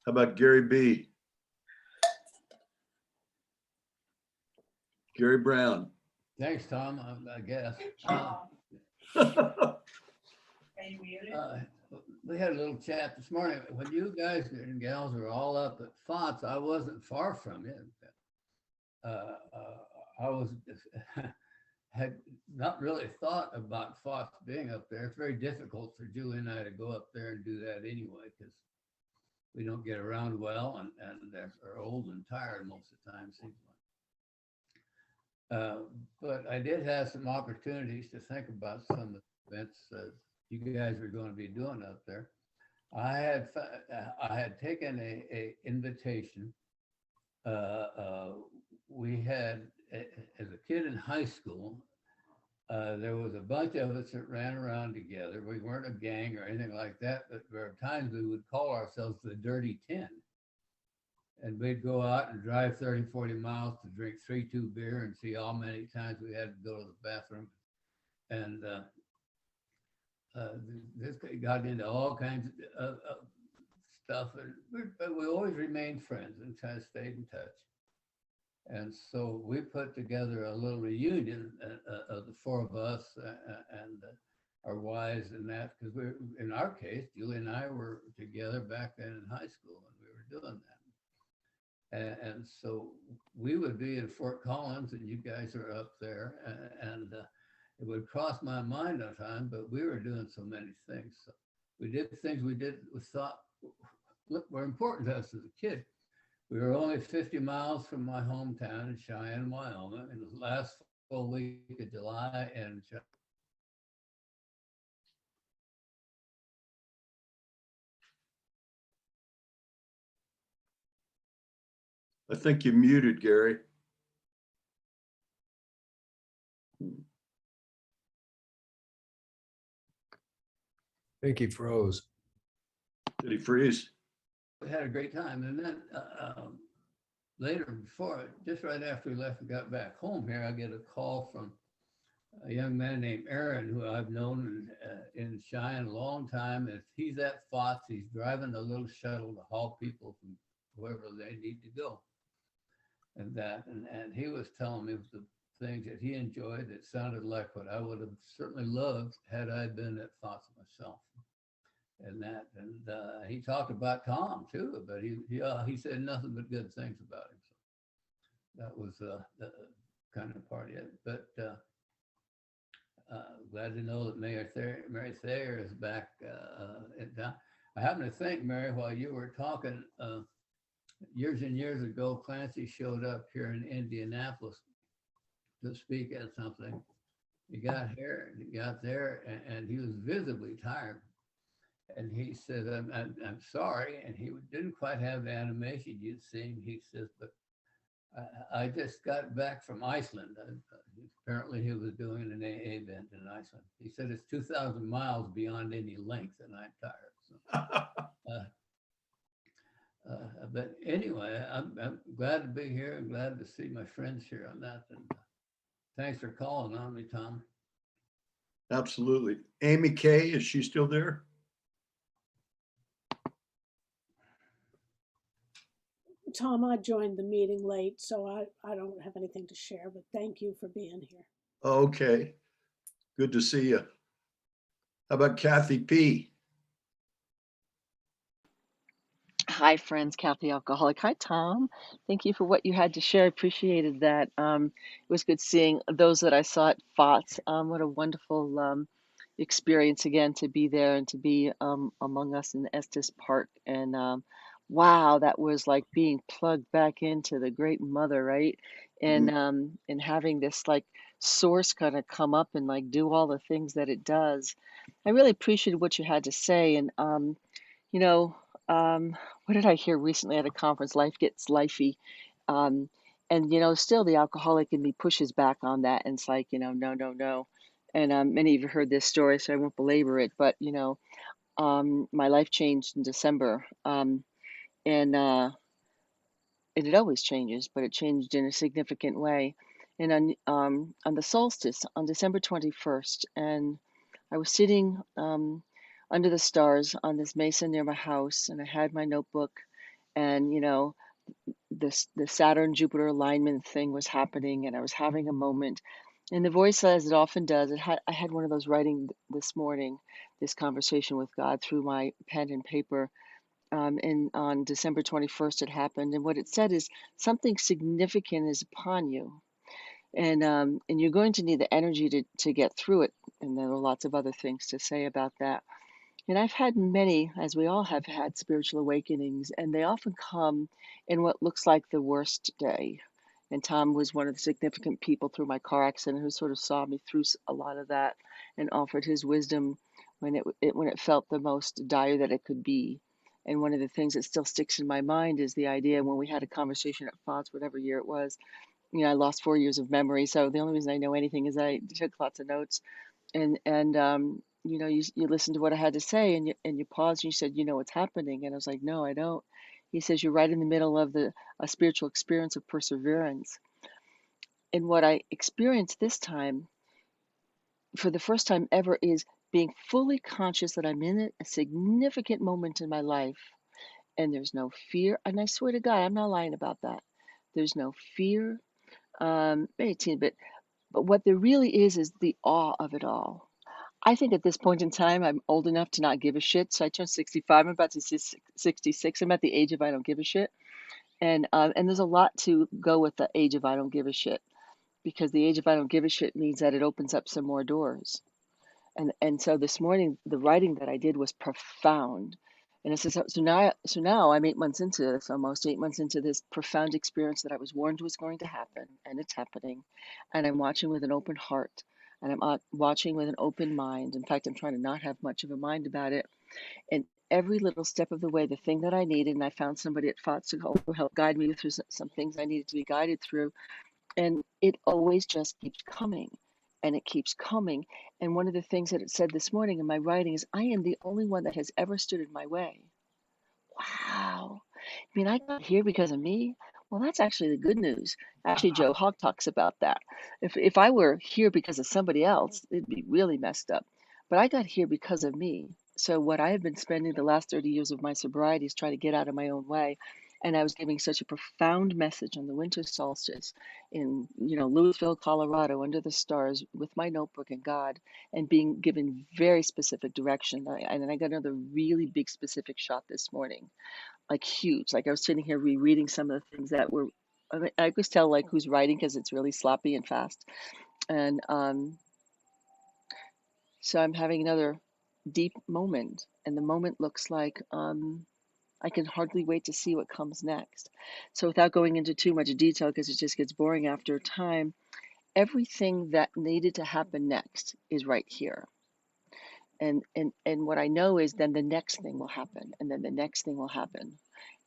How about Gary B? Gary Brown. Thanks, Tom, I guess. We had a little chat this morning. When you guys and gals were all up at FOTS, I wasn't far from you. I was had not really thought about FOTS being up there. It's very difficult for Julie and I to go up there and do that anyway, because we don't get around well and are old and tired most of the time, seems like. But I did have some opportunities to think about some of the events that you guys are going to be doing up there. I had taken a invitation. We had, as a kid in high school, there was a bunch of us that ran around together. We weren't a gang or anything like that, but there were times we would call ourselves the Dirty 10. And we'd go out and drive 30-40 miles to drink 3-2 beer and see how many times we had to go to the bathroom and this guy got into all kinds of stuff, but we always remained friends and kind of stayed in touch. And so we put together a little reunion of the four of us and our wives and that, because we're, in our case, Julie and I were together back then in high school when we were doing that. And so we would be in Fort Collins and you guys are up there, and it would cross my mind at times, but we were doing so many things. So we did things we thought were important to us as a kid. We were only 50 miles from my hometown in Cheyenne, Wyoming, and the last full week of July in I think you muted, Gary. I think he froze. Did he freeze? we had a great time. And then later, just right after we left and got back home here, I get a call from a young man named Aaron, who I've known in Cheyenne a long time. If he's at Fox, he's driving a little shuttle to haul people from wherever they need to go. And he was telling me the things that he enjoyed that sounded like what I would have certainly loved had I been at Fox myself. And he talked about Tom too, but he said nothing but good things about him. So that was the kind of part of it. But glad to know that Mary Thayer is back in town. I happen to think, Mary, while you were talking, years and years ago, Clancy showed up here in Indianapolis to speak at something. He got there, and he was visibly tired. And he said, I'm sorry. And he didn't quite have the animation you'd seen. He says, but I just got back from Iceland. Apparently he was doing an AA event in Iceland. He said it's 2,000 miles beyond any length, and I'm tired. So, but anyway, I'm glad to be here and glad to see my friends here on that. And thanks for calling on me, Tom. Absolutely. Amy Kay, is she still there? Tom, I joined the meeting late, so I don't have anything to share, but thank you for being here. Okay. Good to see you. How about Kathy P? Hi, friends. Kathy, alcoholic. Hi, Tom. Thank you for what you had to share. I appreciated that. It was good seeing those that I saw at FOTS. What a wonderful experience again to be there and to be among us in Estes Park. And wow, that was like being plugged back into the Great Mother, right? And having this like source kind of come up and like do all the things that it does. I really appreciated what you had to say. And you know, what did I hear recently at a conference? Life gets lifey. And, still the alcoholic in me pushes back on that. And it's like, no, no, no. And many of you heard this story, so I won't belabor it. But, my life changed in December. And it always changes, but it changed in a significant way. And on the solstice, on December 21st, and I was sitting under the stars on this mesa near my house, and I had my notebook, and the Saturn Jupiter alignment thing was happening, and I was having a moment. And the voice, as it often does, I had one of those writing this morning, this conversation with God through my pen and paper. And on December 21st, it happened. And what it said is something significant is upon you. And you're going to need the energy to get through it. And there are lots of other things to say about that. And I've had many, as we all have had, spiritual awakenings, and they often come in what looks like the worst day. And Tom was one of the significant people through my car accident who sort of saw me through a lot of that and offered his wisdom when it felt the most dire that it could be. And one of the things that still sticks in my mind is the idea when we had a conversation at FOTS, whatever year it was. I lost 4 years of memory, so the only reason I know anything is I took lots of notes. And you listened to what I had to say, and you paused and you said, what's happening? And I was like, no, I don't. He says, you're right in the middle of a spiritual experience of perseverance. And what I experienced this time, for the first time ever, is being fully conscious that I'm in a significant moment in my life, and there's no fear. And I swear to God, I'm not lying about that. There's no fear, maybe a teeny bit, but what there really is the awe of it all. I think at this point in time, I'm old enough to not give a shit. So I turned 65. I'm about to see 66. I'm at the age of I don't give a shit. And there's a lot to go with the age of I don't give a shit, because the age of I don't give a shit means that it opens up some more doors. And so this morning, the writing that I did was profound. And it says, so now I'm 8 months into this, almost 8 months into this profound experience that I was warned was going to happen, and it's happening. And I'm watching with an open heart, and I'm watching with an open mind. In fact, I'm trying to not have much of a mind about it. And every little step of the way, the thing that I needed, and I found somebody at FOTS to help guide me through some things I needed to be guided through. And it always just keeps coming, and it keeps coming. And one of the things that it said this morning in my writing is, I am the only one that has ever stood in my way. Wow. I mean, I got here because of me. Well, that's actually the good news. Actually, Joe Hawk talks about that. If I were here because of somebody else, it'd be really messed up. But I got here because of me. So what I have been spending the last 30 years of my sobriety is trying to get out of my own way. And I was giving such a profound message on the winter solstice in, Louisville, Colorado, under the stars, with my notebook and God, and being given very specific direction. And then I got another really big specific shot this morning, like huge. Like I was sitting here rereading some of the things that were, I could tell like who's writing because it's really sloppy and fast. And so I'm having another deep moment, and the moment looks like I can hardly wait to see what comes next. So without going into too much detail, because it just gets boring after a time, everything that needed to happen next is right here. And what I know is then the next thing will happen, and then the next thing will happen.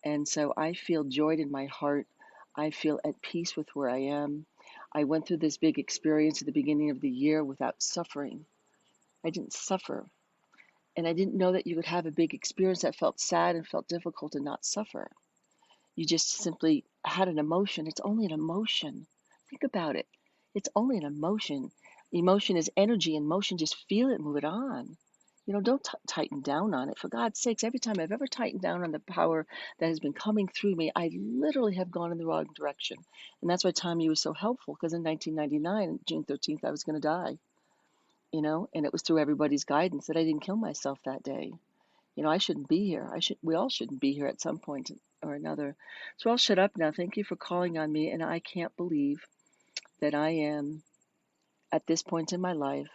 And so I feel joyed in my heart. I feel at peace with where I am. I went through this big experience at the beginning of the year without suffering. I didn't suffer. And I didn't know that you could have a big experience that felt sad and felt difficult and not suffer. You just simply had an emotion. It's only an emotion. Think about it. It's only an emotion. Emotion is energy, and motion, just feel it, move it on. Don't tighten down on it. For God's sakes, every time I've ever tightened down on the power that has been coming through me, I literally have gone in the wrong direction. And that's why Tommy was so helpful, because in 1999, June 13th, I was going to die. And it was through everybody's guidance that I didn't kill myself that day. I shouldn't be here. We all shouldn't be here at some point or another. So I'll shut up now. Thank you for calling on me. And I can't believe that I am, at this point in my life,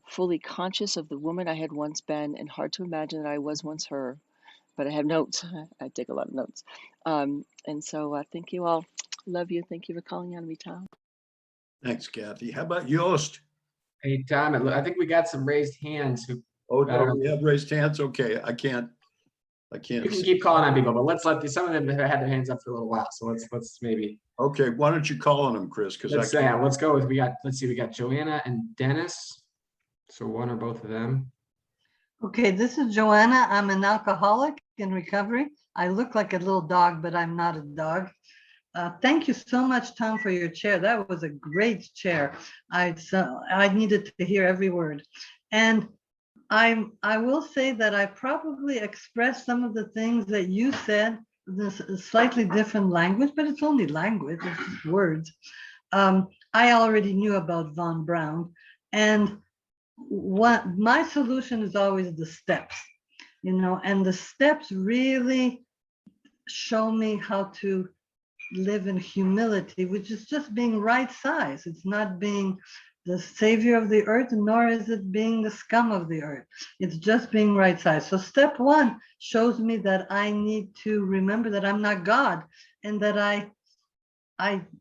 fully conscious of the woman I had once been, and hard to imagine that I was once her. But I have notes. I take a lot of notes. And so thank you all. Love you. Thank you for calling on me, Tom. Thanks, Kathy. How about Yost? Hey, Tom, I think we got some raised hands. Oh, we have raised hands? Okay, I can't You can see. keep calling on people, but let's let some of them have had their hands up for a little while. So let's maybe. Okay, why don't you call on them, Chris? Because let's go with, let's see, we got Joanna and Dennis. So one or both of them. Okay, this is Joanna. I'm an alcoholic in recovery. I look like a little dog, but I'm not a dog. Thank you so much, Tom, for your chair. That was a great chair. I needed to hear every word. And I will say that I probably expressed some of the things that you said in a slightly different language, but it's only language, it's just words. I already knew about Von Braun, and what my solution is always the steps, and the steps really show me how to live in humility, which is just being right size. It's not being the savior of the earth, nor is it being the scum of the earth. It's just being right size. So step one shows me that I need to remember that I'm not God, and that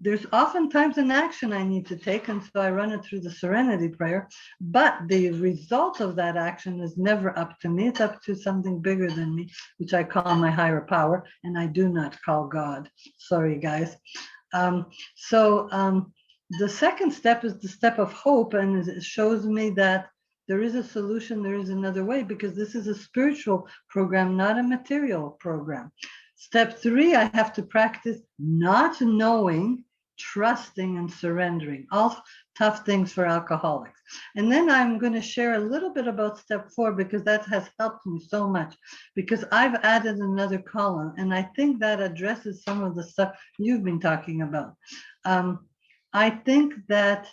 there's oftentimes an action I need to take, and so I run it through the serenity prayer. But the result of that action is never up to me. It's up to something bigger than me, which I call my higher power, and I do not call God. Sorry, guys. The second step is the step of hope, and it shows me that there is a solution, there is another way, because this is a spiritual program, not a material program. Step three, I have to practice not knowing, trusting, and surrendering. tough things for alcoholics. And then I'm going to share a little bit about step 4 because that has helped me so much, because I've added another column and I think that addresses some of the stuff you've been talking about. I think that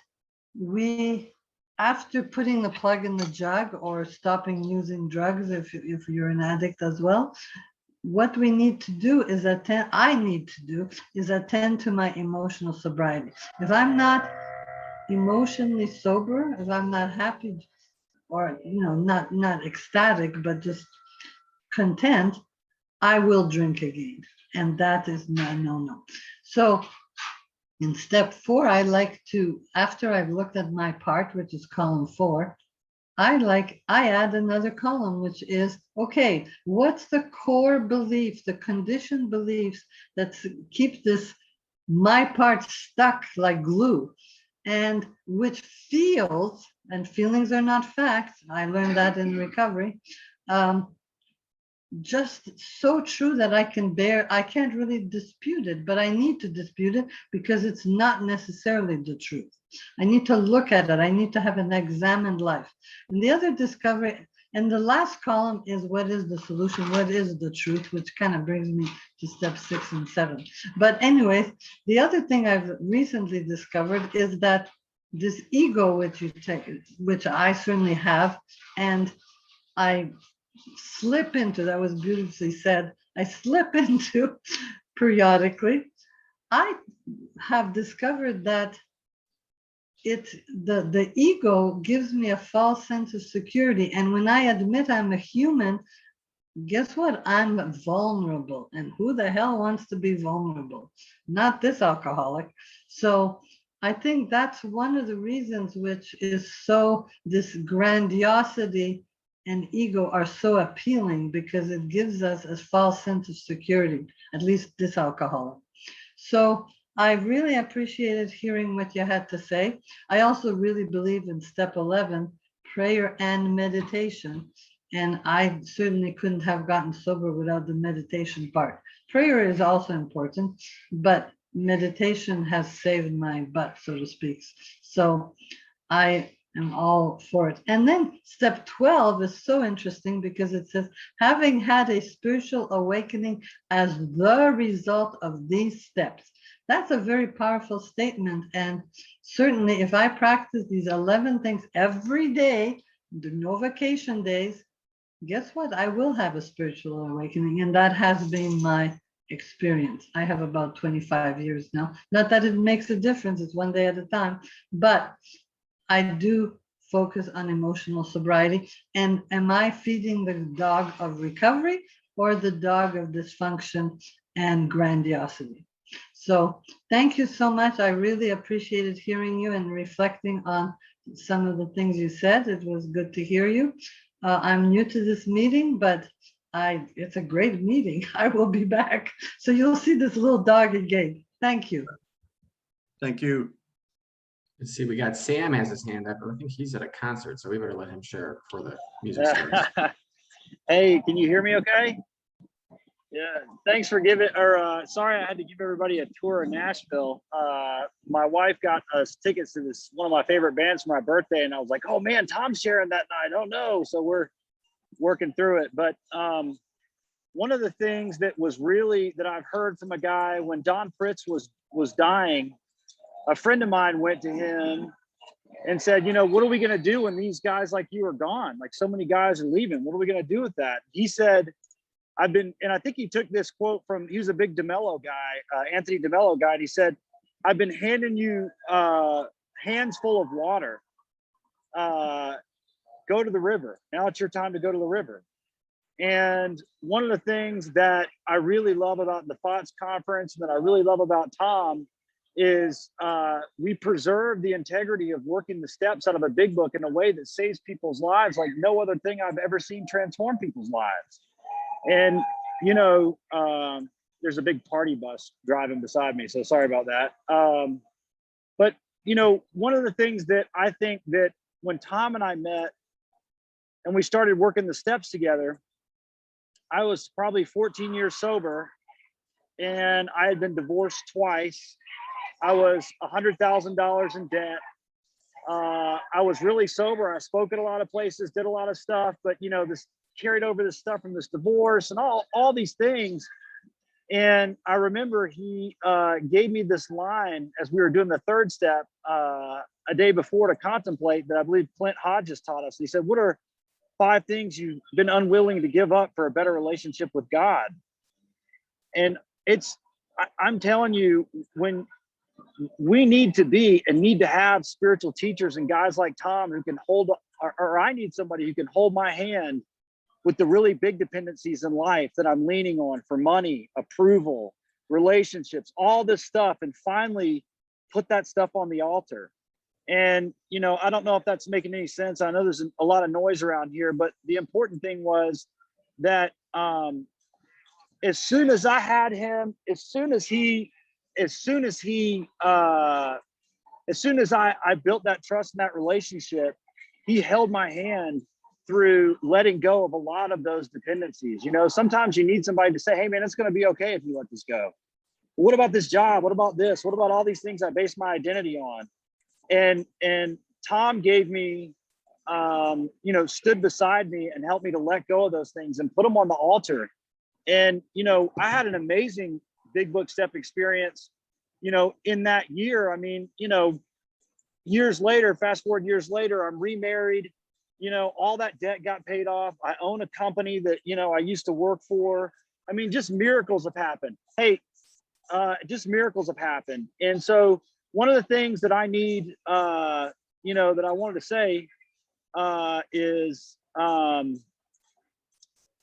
after putting the plug in the jug or stopping using drugs, if you're an addict as well, what we need to do is I need to do is attend to my emotional sobriety. If I'm not emotionally sober, if I'm not happy or not ecstatic, but just content, I will drink again. And that is no. So in step 4, I like to, after I've looked at my part, which is column 4, I add another column, which is, okay, what's the core belief, the conditioned beliefs that keep my part stuck like glue, and which feels, and feelings are not facts, I learned that in recovery, just so true that I can't really dispute it, but I need to dispute it because it's not necessarily the truth. I need to look at it. I need to have an examined life. And the other discovery, and the last column is what is the solution? What is the truth? Which kind of brings me to step 6 and 7. But anyways, the other thing I've recently discovered is that this ego, which I certainly have, and I slip into, that was beautifully said, I slip into periodically. I have discovered that the ego gives me a false sense of security. And when I admit I'm a human, guess what? I'm vulnerable. And who the hell wants to be vulnerable? Not this alcoholic. So I think that's one of the reasons which is this grandiosity and ego are so appealing, because it gives us a false sense of security, at least this alcoholic. So I really appreciated hearing what you had to say. I also really believe in step 11, prayer and meditation. And I certainly couldn't have gotten sober without the meditation part. Prayer is also important, but meditation has saved my butt, so to speak. So I am all for it. And then step 12 is so interesting because it says, having had a spiritual awakening as the result of these steps. That's a very powerful statement. And certainly if I practice these 11 things every day, the no vacation days, guess what? I will have a spiritual awakening. And that has been my experience. I have about 25 years now. Not that it makes a difference, it's one day at a time, but I do focus on emotional sobriety. And am I feeding the dog of recovery or the dog of dysfunction and grandiosity? So thank you so much. I really appreciated hearing you and reflecting on some of the things you said. It was good to hear you. I'm new to this meeting, but it's a great meeting. I will be back. So you'll see this little dog again. Thank you. Thank you. Let's see, we got Sam has his hand up, but I think he's at a concert, so we better let him share before the music starts. Hey, can you hear me okay? Yeah, thanks for sorry I had to give everybody a tour of Nashville. My wife got us tickets to one of my favorite bands for my birthday, and I was like, oh man, Tom's sharing that night. Oh no, so we're working through it. But one of the things that I've heard from a guy when Don Fritz was dying, a friend of mine went to him and said, what are we going to do when these guys like you are gone? Like so many guys are leaving. What are we going to do with that? He said, and I think he took this quote he was a big DeMello guy, Anthony DeMello guy. And he said, I've been handing you hands full of water. Go to the river. Now it's your time to go to the river. And one of the things that I really love about the FOTS conference, that I really love about Tom, is we preserve the integrity of working the steps out of a big book in a way that saves people's lives like no other thing I've ever seen transform people's lives. And, there's a big party bus driving beside me, so sorry about that. But, one of the things that I think that when Tom and I met and we started working the steps together, I was probably 14 years sober and I had been divorced twice. I was $100,000 in debt. I was really sober. I spoke at a lot of places, did a lot of stuff, but you know, this carried over this stuff from this divorce and all these things. And I remember he gave me this line as we were doing the third step a day before to contemplate that I believe Clint Hodges taught us. He said, "What are 5 things you've been unwilling to give up for a better relationship with God?" And I'm telling you, when we need to be and need to have spiritual teachers and guys like Tom who can hold, or I need somebody who can hold my hand with the really big dependencies in life that I'm leaning on for money, approval, relationships, all this stuff, and finally put that stuff on the altar. And, you know, I don't know if that's making any sense. I know there's a lot of noise around here, but the important thing was that as soon as I had him, as soon as I built that trust in that relationship, he held my hand through letting go of a lot of those dependencies. You know, sometimes you need somebody to say, "Hey man, it's going to be okay if you let this go. What about this job? What about this? What about all these things I base my identity on?" And Tom gave me, you know, stood beside me and helped me to let go of those things and put them on the altar. And, you know, I had an amazing big book step experience, you know, in that year. I mean, you know, years later, fast forward years later, I'm remarried, you know, all that debt got paid off. I own a company that, you know, I used to work for. I mean, just miracles have happened. Hey, just miracles have happened. And so one of the things that I need, you know, that I wanted to say is,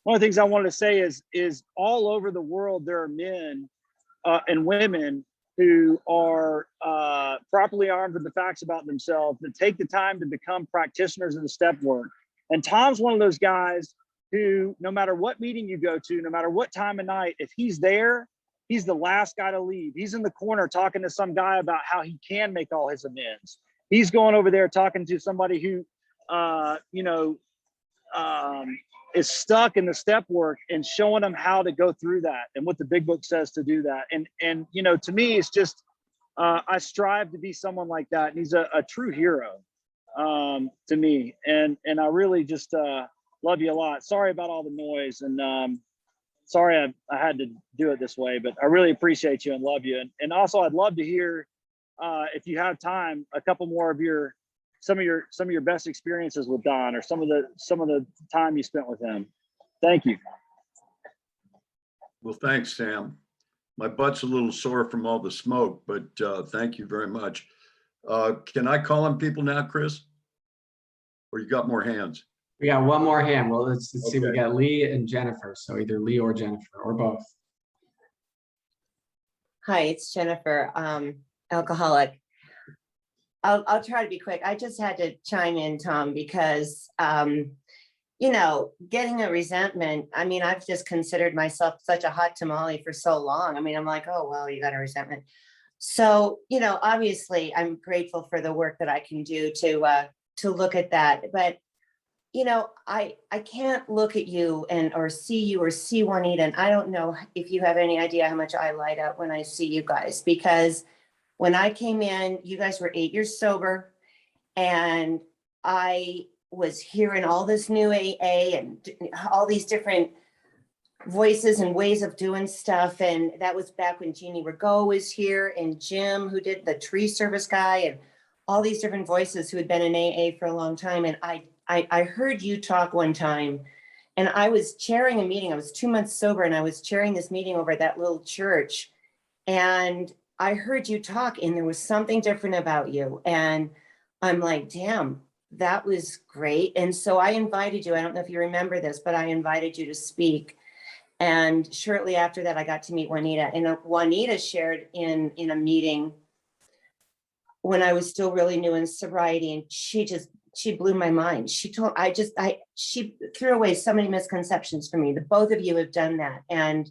one of the things I wanted to say is all over the world, there are men and women who are properly armed with the facts about themselves that take the time to become practitioners of the step work. And Tom's one of those guys who, no matter what meeting you go to, no matter what time of night, if he's there, he's the last guy to leave. He's in the corner talking to some guy about how he can make all his amends. He's going over there talking to somebody who, you know, is stuck in the step work and showing them how to go through that and what the big book says to do that. And you know, to me, it's just, I strive to be someone like that. And he's a true hero to me. And I really just love you a lot. Sorry about all the noise, and sorry I had to do it this way, but I really appreciate you and love you. And also I'd love to hear, if you have time, a couple more of some of your best experiences with Don, or some of the time you spent with him. Thank you. Well, thanks, Sam. My butt's a little sore from all the smoke, but thank you very much. Can I call on people now, Chris? Or you got more hands? We got one more hand. Well, let's see. We Okay. got Lee and Jennifer. So either Lee or Jennifer or both. Hi, it's Jennifer, alcoholic. I'll try to be quick. I just had to chime in, Tom, because, you know, getting a resentment, I mean, I've just considered myself such a hot tamale for so long. I mean, I'm like, oh, well, you got a resentment. So, you know, obviously I'm grateful for the work that I can do to look at that. But, you know, I can't look at you or see Juanita. And I don't know if you have any idea how much I light up when I see you guys, because when I came in, you guys were 8 years sober, and I was hearing all this new AA and all these different voices and ways of doing stuff. And that was back when Jeannie Rigaud was here, and Jim, who did the tree service guy, and all these different voices who had been in AA for a long time. And I heard you talk one time, and I was chairing a meeting. I was 2 months sober, and I was chairing this meeting over at that little church. And I heard you talk, and there was something different about you. And I'm like, damn, that was great. And so I invited you. I don't know if you remember this, but I invited you to speak. And shortly after that, I got to meet Juanita. And Juanita shared in a meeting when I was still really new in sobriety. And she blew my mind. She threw away so many misconceptions for me. The both of you have done that. And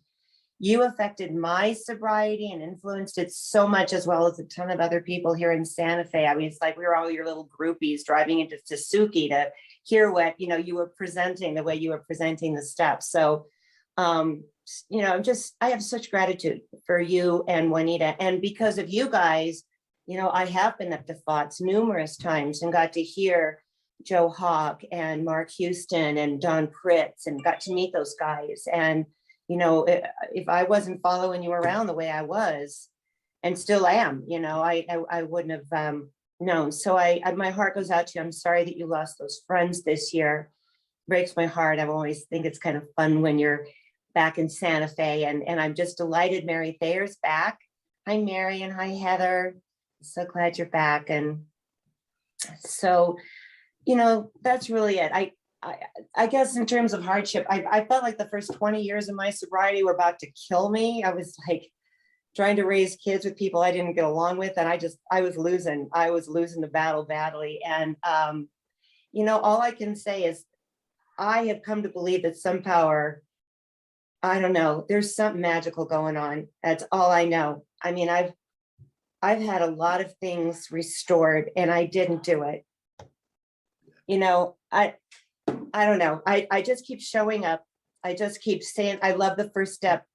you affected my sobriety and influenced it so much, as well as a ton of other people here in Santa Fe. I mean, it's like we were all your little groupies driving into Suzuki to hear what, you know, you were presenting, the way you were presenting the steps. So, you know, I have such gratitude for you and Juanita. And because of you guys, I have been up to FOTS numerous times and got to hear Joe Hawk and Mark Houston and Don Pritz and got to meet those guys. And, if I wasn't following you around the way I was and still am, I wouldn't have known. So my heart goes out to you. I'm sorry that you lost those friends this year. Breaks my heart. I always think it's kind of fun when you're back in Santa Fe, and I'm just delighted Mary Thayer's back. Hi, Mary, and hi, Heather. So glad you're back. And so, that's really it. I guess in terms of hardship, I felt like the first 20 years of my sobriety were about to kill me. I was like trying to raise kids with people I didn't get along with, and I was losing the battle badly. And all I can say is I have come to believe that some power, I don't know, there's something magical going on. That's all I know. I mean, I've had a lot of things restored and I didn't do it. I don't know. I just keep showing up. I just keep saying, I love the first step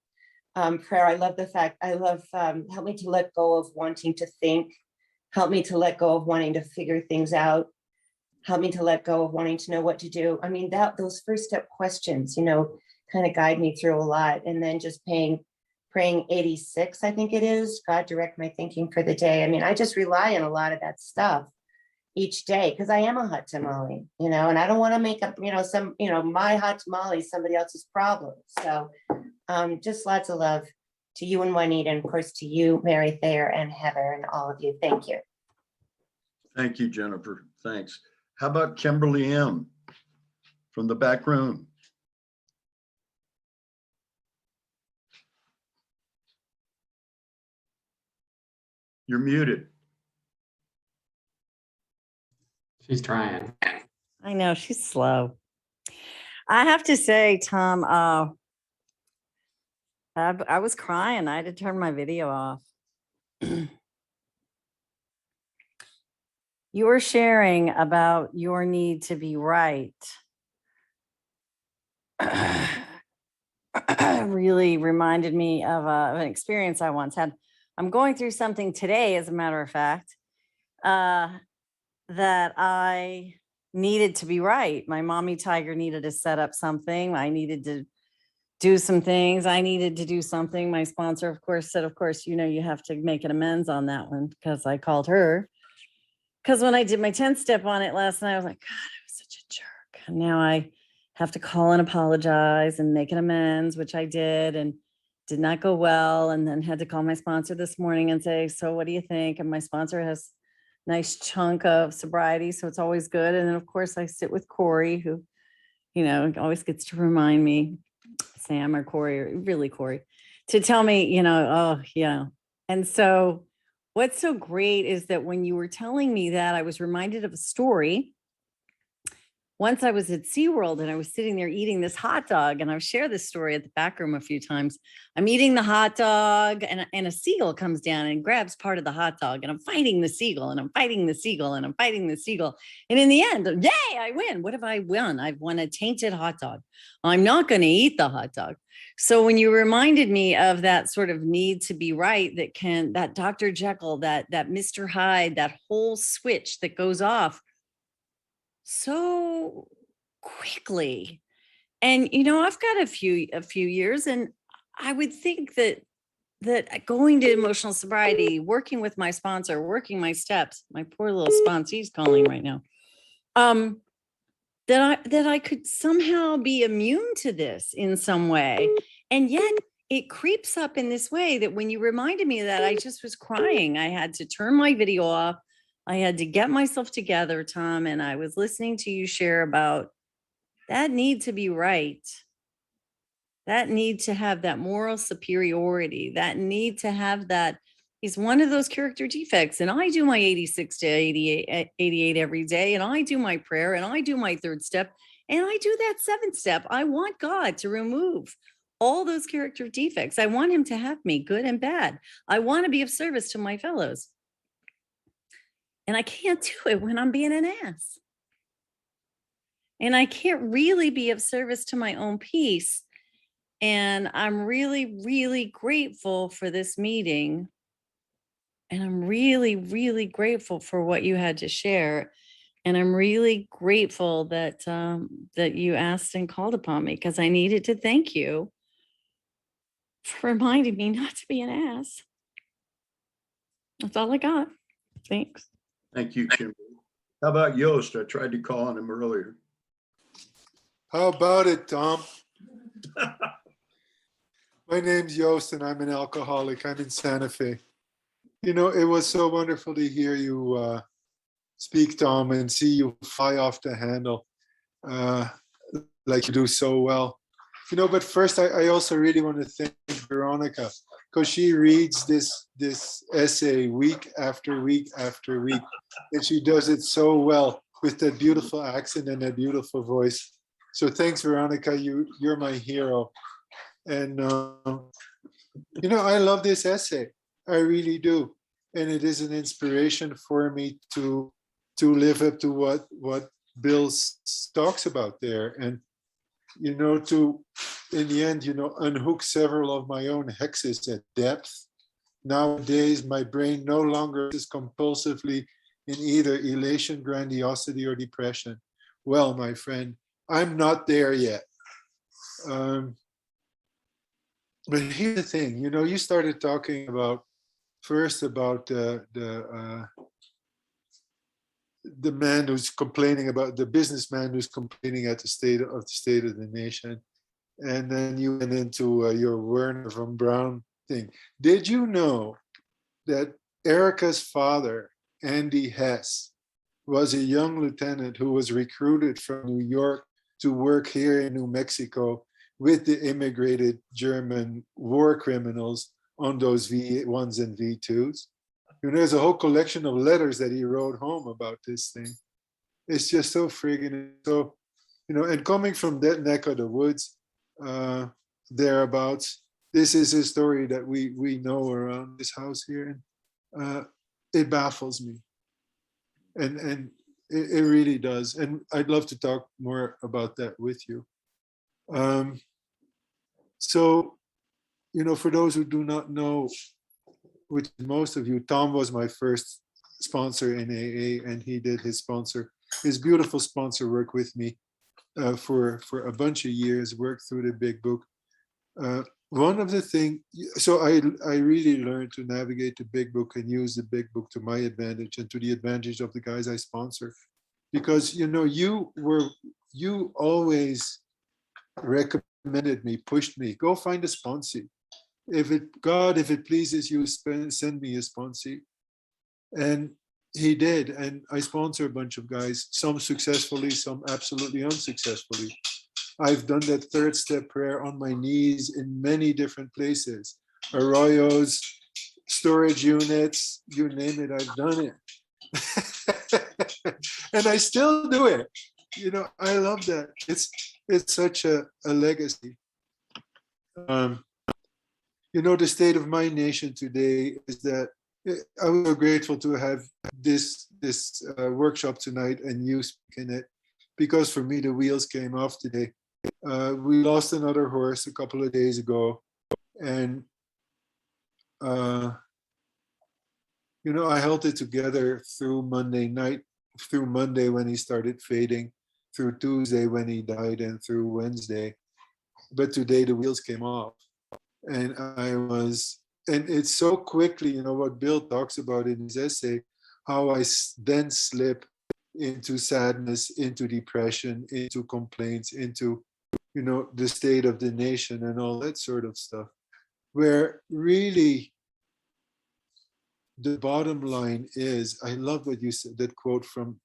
prayer. I love help me to let go of wanting to think, help me to let go of wanting to figure things out, help me to let go of wanting to know what to do. I mean, those first step questions, kind of guide me through a lot. And then just praying 86, I think it is, God direct my thinking for the day. I mean, I just rely on a lot of that stuff each day because I am a hot tamale, and I don't want to make up, my hot tamale is somebody else's problem. So just lots of love to you and Juanita, and of course to you, Mary Thayer and Heather and all of you. Thank you. Thank you, Jennifer. Thanks. How about Kimberly M. from the back room? You're muted. She's trying. I know, she's slow. I have to say, Tom, I was crying. I had to turn my video off. You were sharing about your need to be right. Really reminded me of an experience I once had. I'm going through something today, as a matter of fact, that I needed to be right. My mommy tiger needed to set up something. I needed to do some things. I needed to do something. My sponsor, of course, said, of course, you have to make an amends on that one, because I called her. Because when I did my 10th step on it last night, I was like, God, I was such a jerk. And now I have to call and apologize and make an amends, which I did, and did not go well. And then had to call my sponsor this morning and say, so what do you think? And my sponsor has nice chunk of sobriety, so it's always good. And then of course I sit with Corey, who, always gets to remind me, Sam or Corey, or really Corey, to tell me, oh yeah. And so what's so great is that when you were telling me that, I was reminded of a story. Once I was at SeaWorld and I was sitting there eating this hot dog, and I've shared this story at the back room a few times. I'm eating the hot dog and a seagull comes down and grabs part of the hot dog, and I'm fighting the seagull and I'm fighting the seagull and I'm fighting the seagull. And in the end, yay, I win. What have I won? I've won a tainted hot dog. I'm not going to eat the hot dog. So when you reminded me of that sort of need to be right, that Dr. Jekyll, that Mr. Hyde, that whole switch that goes off so quickly. And I've got a few years, and I would think that going to emotional sobriety, working with my sponsor, working my steps, my poor little sponsor, he's calling right now, that I could somehow be immune to this in some way. And yet it creeps up in this way that when you reminded me of that, I just was crying. I had to turn my video off. I had to get myself together, Tom, and I was listening to you share about that need to be right, that need to have that moral superiority, that need to have that is one of those character defects. And I do my 86 to 88 every day, and I do my prayer, and I do my 3rd step, and I do that 7th step. I want God to remove all those character defects. I want him to have me, good and bad. I want to be of service to my fellows. And I can't do it when I'm being an ass. And I can't really be of service to my own peace. And I'm really, really grateful for this meeting And I'm really, really grateful for what you had to share. And I'm really grateful that that you asked and called upon me, because I needed to thank you for reminding me not to be an ass. That's all I got. Thanks. Thank you, Kimberly. How about Yost? I tried to call on him earlier. How about it, Tom? My name's Yost and I'm an alcoholic. I'm in Santa Fe. You know, it was so wonderful to hear you speak, Tom, and see you fly off the handle like you do so well. You know, but first I also really want to thank Veronica, because she reads this essay week after week after week, and she does it so well with that beautiful accent and that beautiful voice. So thanks, Veronica. You're my hero. And you know, I love this essay. I really do, and it is an inspiration for me to live up to what Bill talks about there, and you know, to in the end, you know, unhook several of my own hexes at depth. Nowadays, my brain no longer is compulsively in either elation, grandiosity, or depression. Well, my friend, I'm not there yet. But here's the thing, you know, you started talking about first about the man who's complaining about the businessman who's complaining at the state of the nation, and then you went into your Werner von Braun thing. Did you know that Erica's father, Andy Hess, was a young lieutenant who was recruited from New York to work here in New Mexico with the immigrated German war criminals on those V1s and V2s? You know, there's a whole collection of letters that he wrote home about this thing. It's just so friggin', so, you know, and coming from that neck of the woods, thereabouts, this is a story that we know around this house here. And it baffles me. And it really does. And I'd love to talk more about that with you. So, you know, for those who do not know, which most of you, Tom was my first sponsor in AA, and he did his beautiful sponsor work with me for a bunch of years, worked through the big book. One of the things, so I really learned to navigate the big book and use the big book to my advantage and to the advantage of the guys I sponsor. Because, you know, you always recommended me, pushed me, go find a sponsee. If it pleases you, send me a sponsee. And he did. And I sponsor a bunch of guys, some successfully, some absolutely unsuccessfully. I've done that third step prayer on my knees in many different places. Arroyos, storage units, you name it, I've done it. And I still do it. You know, I love that. It's such a legacy. You know, the state of my nation today is that I was so grateful to have this workshop tonight and you speak in it, because for me, the wheels came off today. We lost another horse a couple of days ago, and you know, I held it together through Monday night, through Monday when he started fading, through Tuesday when he died, and through Wednesday. But today the wheels came off. And and it's so quickly, you know, what Bill talks about in his essay, how I then slip into sadness, into depression, into complaints, into, you know, the state of the nation and all that sort of stuff, where really the bottom line is, I love what you said, that quote from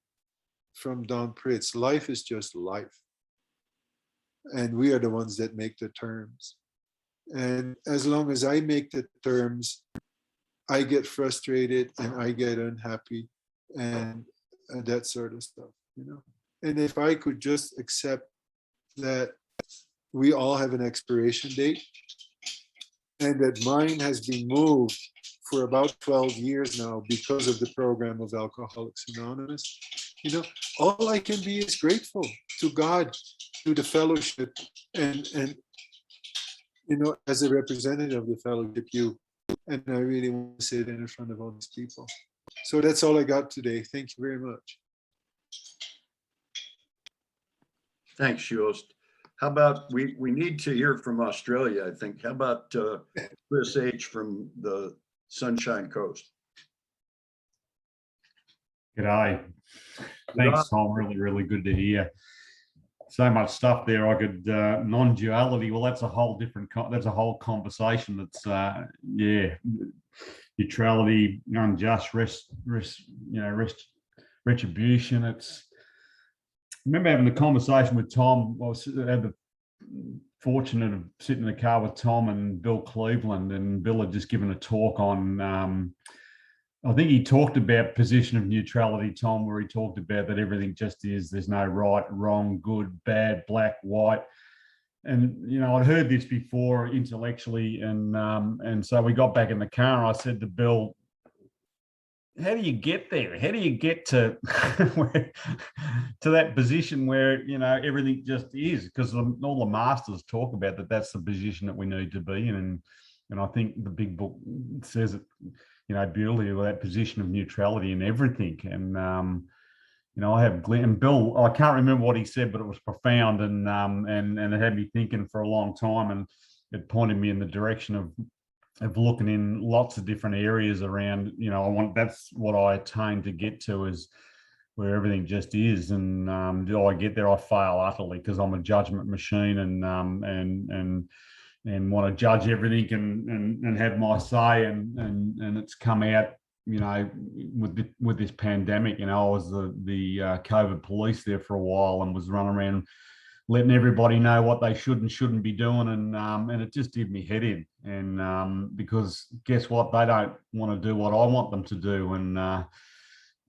Don Pritz, life is just life. And we are the ones that make the terms. And as long as I make the terms, I get frustrated and I get unhappy and that sort of stuff, you know. And if I could just accept that we all have an expiration date and that mine has been moved for about 12 years now because of the program of Alcoholics Anonymous, you know, all I can be is grateful to God, to the fellowship, and you know, as a representative of the fellowship, you And I really want to say it in front of all these people. So that's all I got today. Thank you very much. Thanks, Joost. How about we need to hear from Australia, I think. How about Chris H. from the Sunshine Coast? G'day. Thanks, Tom. Really, really good to hear. So much stuff there. I could non-duality. Well, that's a whole different. That's a whole conversation. That's yeah, neutrality, unjust, retribution. It's. I remember having the conversation with Tom. I had the fortunate of sitting in the car with Tom and Bill Cleveland, and Bill had just given a talk on. I think he talked about position of neutrality, Tom, where he talked about that everything just is. There's no right, wrong, good, bad, black, white. And I'd heard this before intellectually, and so we got back in the car, and I said to Bill, how do you get there? How do you get to to that position where everything just is? Because all the masters talk about that. That's the position that we need to be in, and I think the big book says it, beautifully, with that position of neutrality in everything. And I have Glenn and Bill. I can't remember what he said, but it was profound, and it had me thinking for a long time, and it pointed me in the direction of looking in lots of different areas around, that's what I attain to get to, is where everything just is. And do I get there? I fail utterly, because I'm a judgment machine, and want to judge everything and have my say. And it's come out, with this pandemic. I was the COVID police there for a while, and was running around letting everybody know what they should and shouldn't be doing, and it just did me head in. And because guess what, they don't want to do what I want them to do,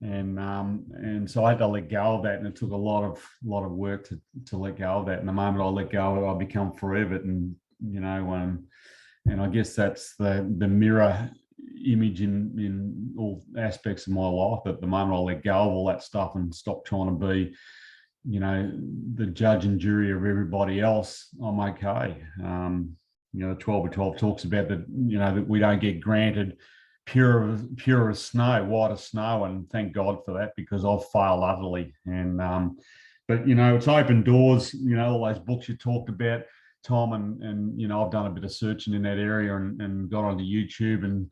and so I had to let go of that, and it took a lot of work to let go of that. And the moment I let go of it, I become free of it. And and I guess that's the mirror image in all aspects of my life. That the moment I let go of all that stuff and stop trying to be the judge and jury of everybody else, I'm okay. The 12 by 12 talks about that, that we don't get granted pure as snow, white as snow, and thank God for that, because I've failed utterly. And but it's open doors. All those books you talked about, Tom, and I've done a bit of searching in that area, and got onto YouTube and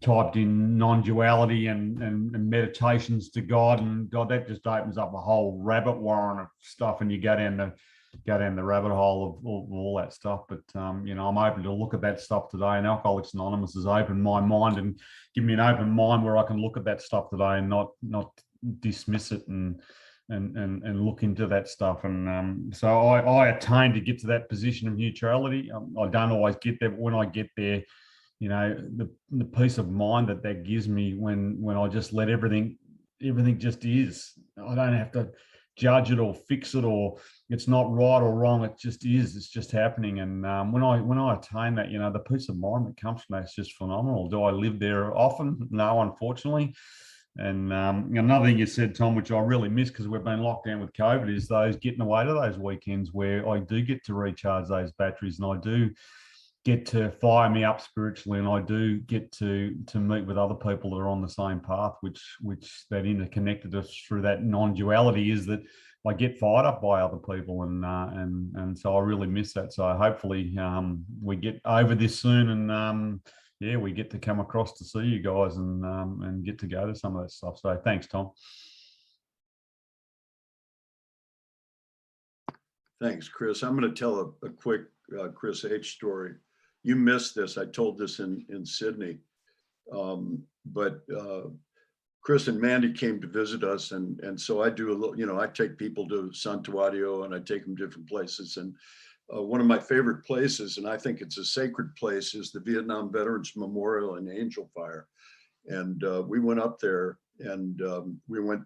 typed in non-duality and meditations to God, and God, that just opens up a whole rabbit warren of stuff, and you go down the rabbit hole of all that stuff. But I'm open to look at that stuff today, and Alcoholics Anonymous has opened my mind and given me an open mind where I can look at that stuff today and not dismiss it and look into that stuff. And so I attain to get to that position of neutrality. I don't always get there, but when I get there, the peace of mind that gives me when I just let everything just is. I don't have to judge it or fix it, or it's not right or wrong. It just is. It's just happening. And when I attain that, the peace of mind that comes from that is just phenomenal. Do I live there often? No, unfortunately. And another thing you said, Tom, which I really miss because we've been locked down with COVID, is those getting away to those weekends where I do get to recharge those batteries, and I do get to fire me up spiritually, and I do get to meet with other people that are on the same path, which that interconnected us through that non-duality is that I get fired up by other people, and so I really miss that. So hopefully we get over this soon, and yeah, we get to come across to see you guys and get to go to some of that stuff. So thanks, Tom. Thanks, Chris. I'm going to tell a quick Chris H. story. You missed this. I told this in Sydney, but Chris and Mandy came to visit us, and so I do a little. I take people to Santuario, and I take them different places. And one of my favorite places, and I think it's a sacred place, is the Vietnam Veterans Memorial in Angel Fire. And we went up there, and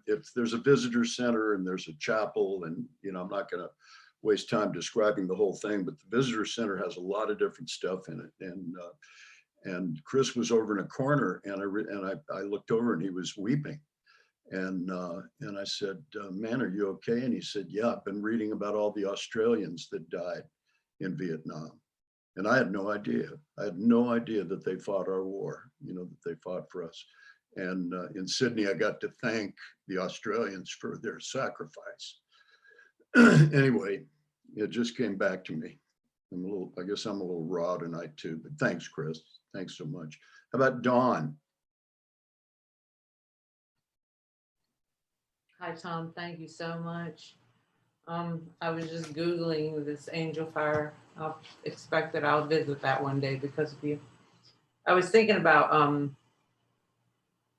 if there's a visitor center and there's a chapel, and I'm not going to waste time describing the whole thing, but the visitor center has a lot of different stuff in it. And Chris was over in a corner, and I looked over, and he was weeping. And I said, man, are you okay? And he said, yeah, I've been reading about all the Australians that died in Vietnam. And I had no idea. I had no idea that they fought our war, you know, that they fought for us. And in Sydney, I got to thank the Australians for their sacrifice. Anyway, it just came back to me. I guess I'm a little raw tonight too, but thanks, Chris. Thanks so much. How about Dawn? Hi, Tom. Thank you so much. I was just Googling this angel fire. I'll expect that I'll visit that one day because of you. I was thinking about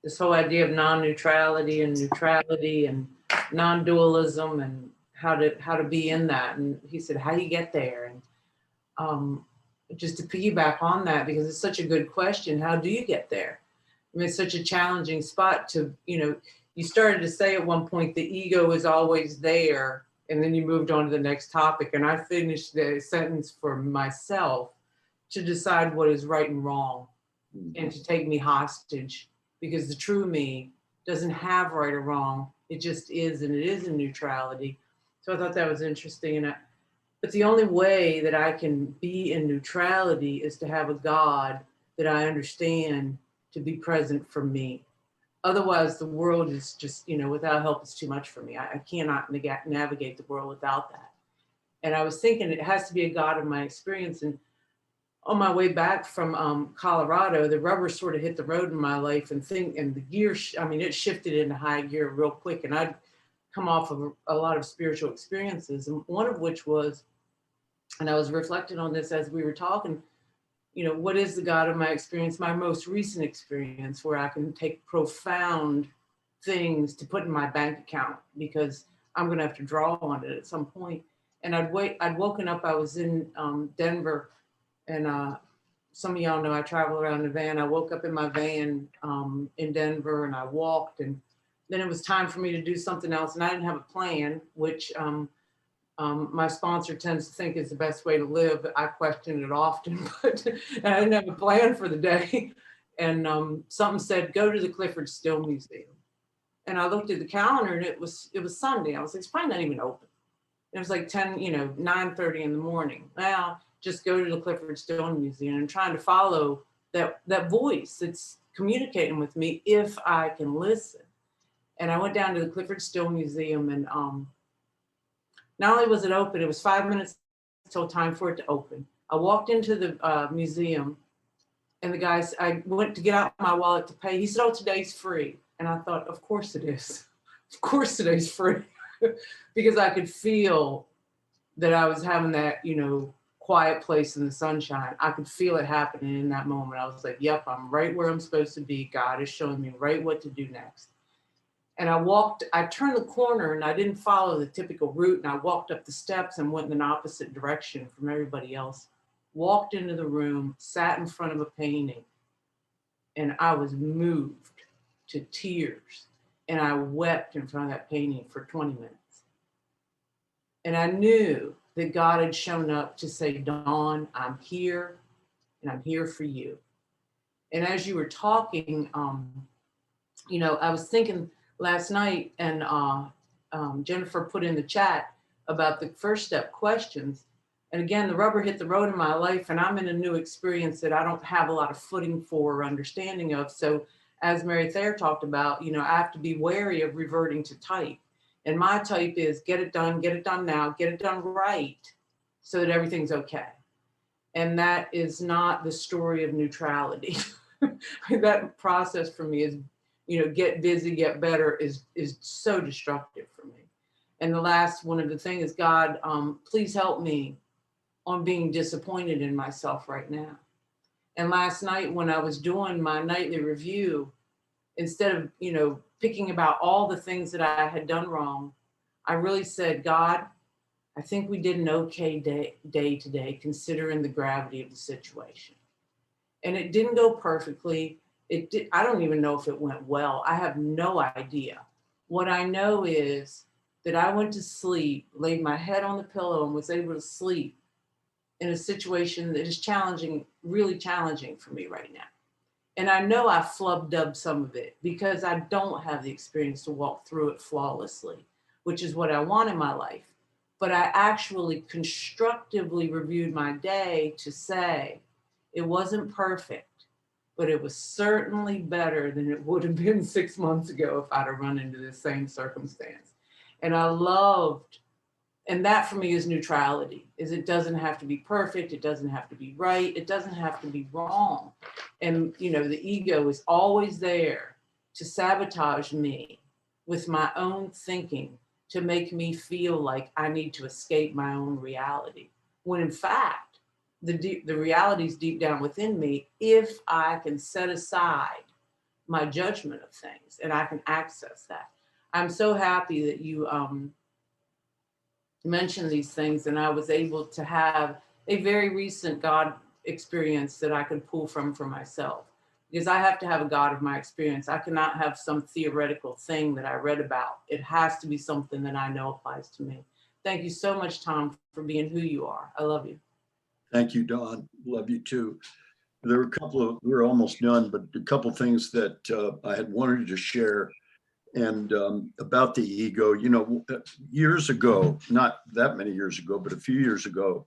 this whole idea of non-neutrality and neutrality and non-dualism and how to be in that. And he said, how do you get there? And just to piggyback on that, because it's such a good question, how do you get there? I mean, it's such a challenging spot to, you know, you started to say at one point, the ego is always there. And then you moved on to the next topic. And I finished the sentence for myself to decide what is right and wrong and to take me hostage, because the true me doesn't have right or wrong. It just is, and it is in neutrality. So I thought that was interesting. But the only way that I can be in neutrality is to have a God that I understand to be present for me. Otherwise, the world is just, you know, without help, it's too much for me. I cannot navigate the world without that. And I was thinking it has to be a God of my experience. And on my way back from Colorado, the rubber sort of hit the road in my life, and the gear, I mean, it shifted into high gear real quick. And I'd come off of a lot of spiritual experiences, and one of which was, and I was reflecting on this as we were talking, you know, what is the God of my experience? My most recent experience, where I can take profound things to put in my bank account because I'm going to have to draw on it at some point. And I'd woken up, I was in Denver, and some of y'all know I travel around in a van. I woke up in my van in Denver, and I walked, and then it was time for me to do something else. And I didn't have a plan, which my sponsor tends to think is the best way to live. I question it often, but I didn't have a plan for the day. And something said, go to the Clifford Still Museum. And I looked at the calendar, and it was Sunday. I was like, it's probably not even open. It was like 9:30 in the morning. Well, just go to the Clifford Still Museum, and trying to follow that voice that's communicating with me if I can listen. And I went down to the Clifford Still Museum, and not only was it open, it was 5 minutes till time for it to open. I walked into the museum, and the guys, I went to get out my wallet to pay. He said, oh, today's free. And I thought, of course it is. Of course today's free. Because I could feel that I was having that, you know, quiet place in the sunshine. I could feel it happening in that moment. I was like, yep, I'm right where I'm supposed to be. God is showing me right what to do next. And I turned the corner, and I didn't follow the typical route. And I walked up the steps and went in an opposite direction from everybody else. Walked into the room, sat in front of a painting, and I was moved to tears. And I wept in front of that painting for 20 minutes. And I knew that God had shown up to say, Dawn, I'm here, and I'm here for you. And as you were talking, you know, I was thinking last night, and Jennifer put in the chat about the first step questions. And again, the rubber hit the road in my life, and I'm in a new experience that I don't have a lot of footing for or understanding of. So as Mary Thayer talked about, you know, I have to be wary of reverting to type. And my type is get it done now, get it done right, so that everything's okay. And that is not the story of neutrality. That process for me is, you know, get busy, get better is so destructive for me. And the last one of the thing is, God, please help me on being disappointed in myself right now. And last night when I was doing my nightly review, instead of, you know, picking about all the things that I had done wrong, I really said, God, I think we did an okay day today, considering the gravity of the situation. And it didn't go perfectly. I don't even know if it went well. I have no idea. What I know is that I went to sleep, laid my head on the pillow, and was able to sleep in a situation that is challenging, really challenging for me right now. And I know I flub-dubbed some of it because I don't have the experience to walk through it flawlessly, which is what I want in my life. but I actually constructively reviewed my day to say it wasn't perfect, but it was certainly better than it would have been 6 months ago if I'd have run into the same circumstance. And I loved, and that for me is neutrality, is it doesn't have to be perfect. It doesn't have to be right. It doesn't have to be wrong. And, you know, the ego is always there to sabotage me with my own thinking, to make me feel like I need to escape my own reality. When in fact, the reality is deep down within me if I can set aside my judgment of things and I can access that. I'm so happy that you mentioned these things, and I was able to have a very recent God experience that I can pull from for myself. Because I have to have a God of my experience. I cannot have some theoretical thing that I read about. It has to be something that I know applies to me. Thank you so much, Tom, for being who you are. I love you. Thank you, Dawn. Love you too. There were a couple of, we're almost done, but a couple of things that I had wanted to share. And about the ego, you know, years ago, not that many years ago, but a few years ago,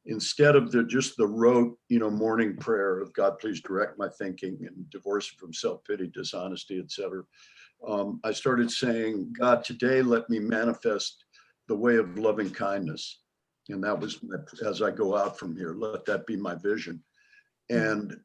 instead of just the rote, you know, morning prayer of God, please direct my thinking and divorce from self-pity, dishonesty, etc. I started saying, God, today let me manifest the way of loving kindness. And that was, as I go out from here, let that be my vision. And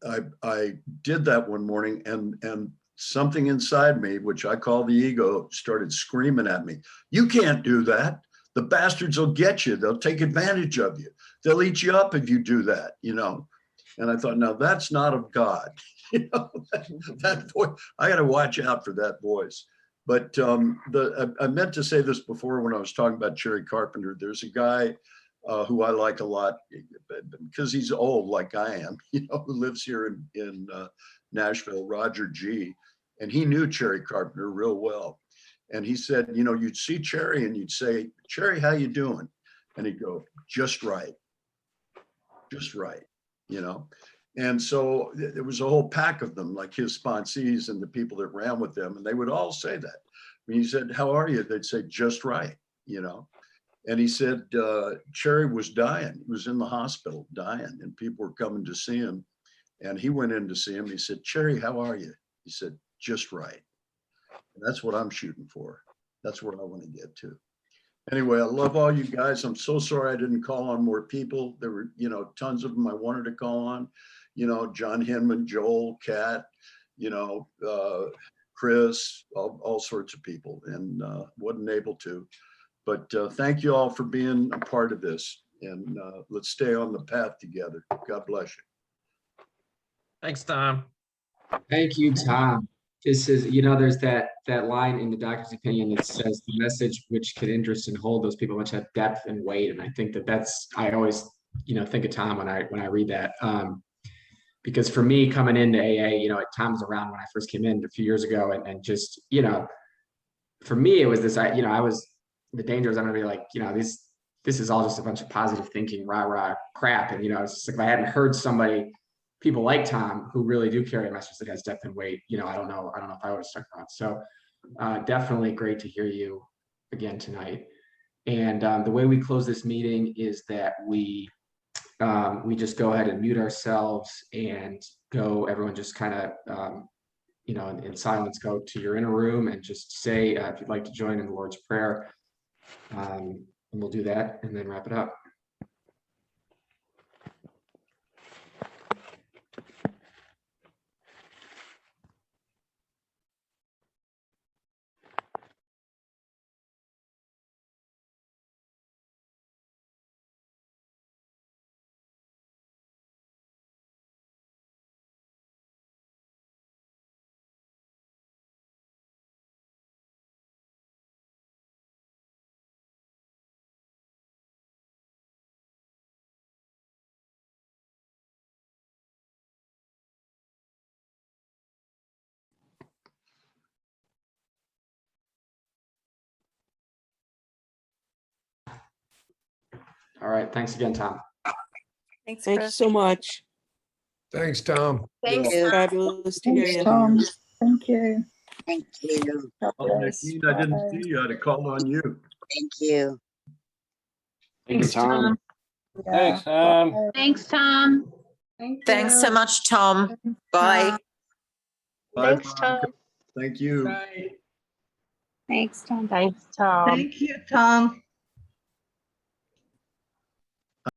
I did that one morning, and something inside me, which I call the ego, started screaming at me. You can't do that. The bastards will get you. They'll take advantage of you. They'll eat you up if you do that, you know? And I thought, now that's not of God. You know, that voice, I got to watch out for that voice. But I meant to say this before when I was talking about Cherry Carpenter. There's a guy who I like a lot because he's old like I am, you know, who lives here in Nashville, Roger G. And he knew Cherry Carpenter real well. And he said, you know, you'd see Cherry and you'd say, Cherry, how you doing? And he'd go, just right, you know? And so there was a whole pack of them, like his sponsees and the people that ran with them. And they would all say that. When he said, how are you? They'd say, just right, you know? And he said, Cherry was dying. He was in the hospital dying, and people were coming to see him. And he went in to see him. He said, Cherry, how are you? He said, just right. And that's what I'm shooting for. That's what I want to get to. Anyway, I love all you guys. I'm so sorry I didn't call on more people. There were, you know, tons of them I wanted to call on. You know, John Hinman, Joel, Kat, you know, Chris, all sorts of people, and wasn't able to. But thank you all for being a part of this, and let's stay on the path together. God bless you. Thanks, Tom. Thank you, Tom. This is, you know, there's that line in the doctor's opinion that says the message which can interest and hold those people much have depth and weight. And I think that's, I always, you know, think of Tom when I read that. Because for me, coming into AA, you know, Tom was around when I first came in a few years ago, and just, you know, for me, it was this, you know, I was, the danger is I'm gonna be like, you know, this is all just a bunch of positive thinking, rah crap. And, you know, it's just like, if I hadn't heard people like Tom who really do carry a message that has depth and weight, you know, I don't know if I would have stuck around. So definitely great to hear you again tonight. And the way we close this meeting is that we just go ahead and mute ourselves and everyone just kind of, you know, in silence, go to your inner room and just say, if you'd like to join in the Lord's Prayer, and we'll do that and then wrap it up. All right. Thanks again, Tom. Thanks, Thanks Chris. so much. Thanks, Tom. Thanks. Fabulous to hear Thanks, you. Tom. Thank you. Thank you. God Oh, bless. Maxine, I didn't see you. I'd have called on you. Thank you. Thank you, Tom. Thanks, Tom. Thanks, Tom. Thanks so much, Tom. Bye. Bye, Thanks, Tom. Thank you. Thanks, Tom. Thanks, Tom. Thank you, Tom.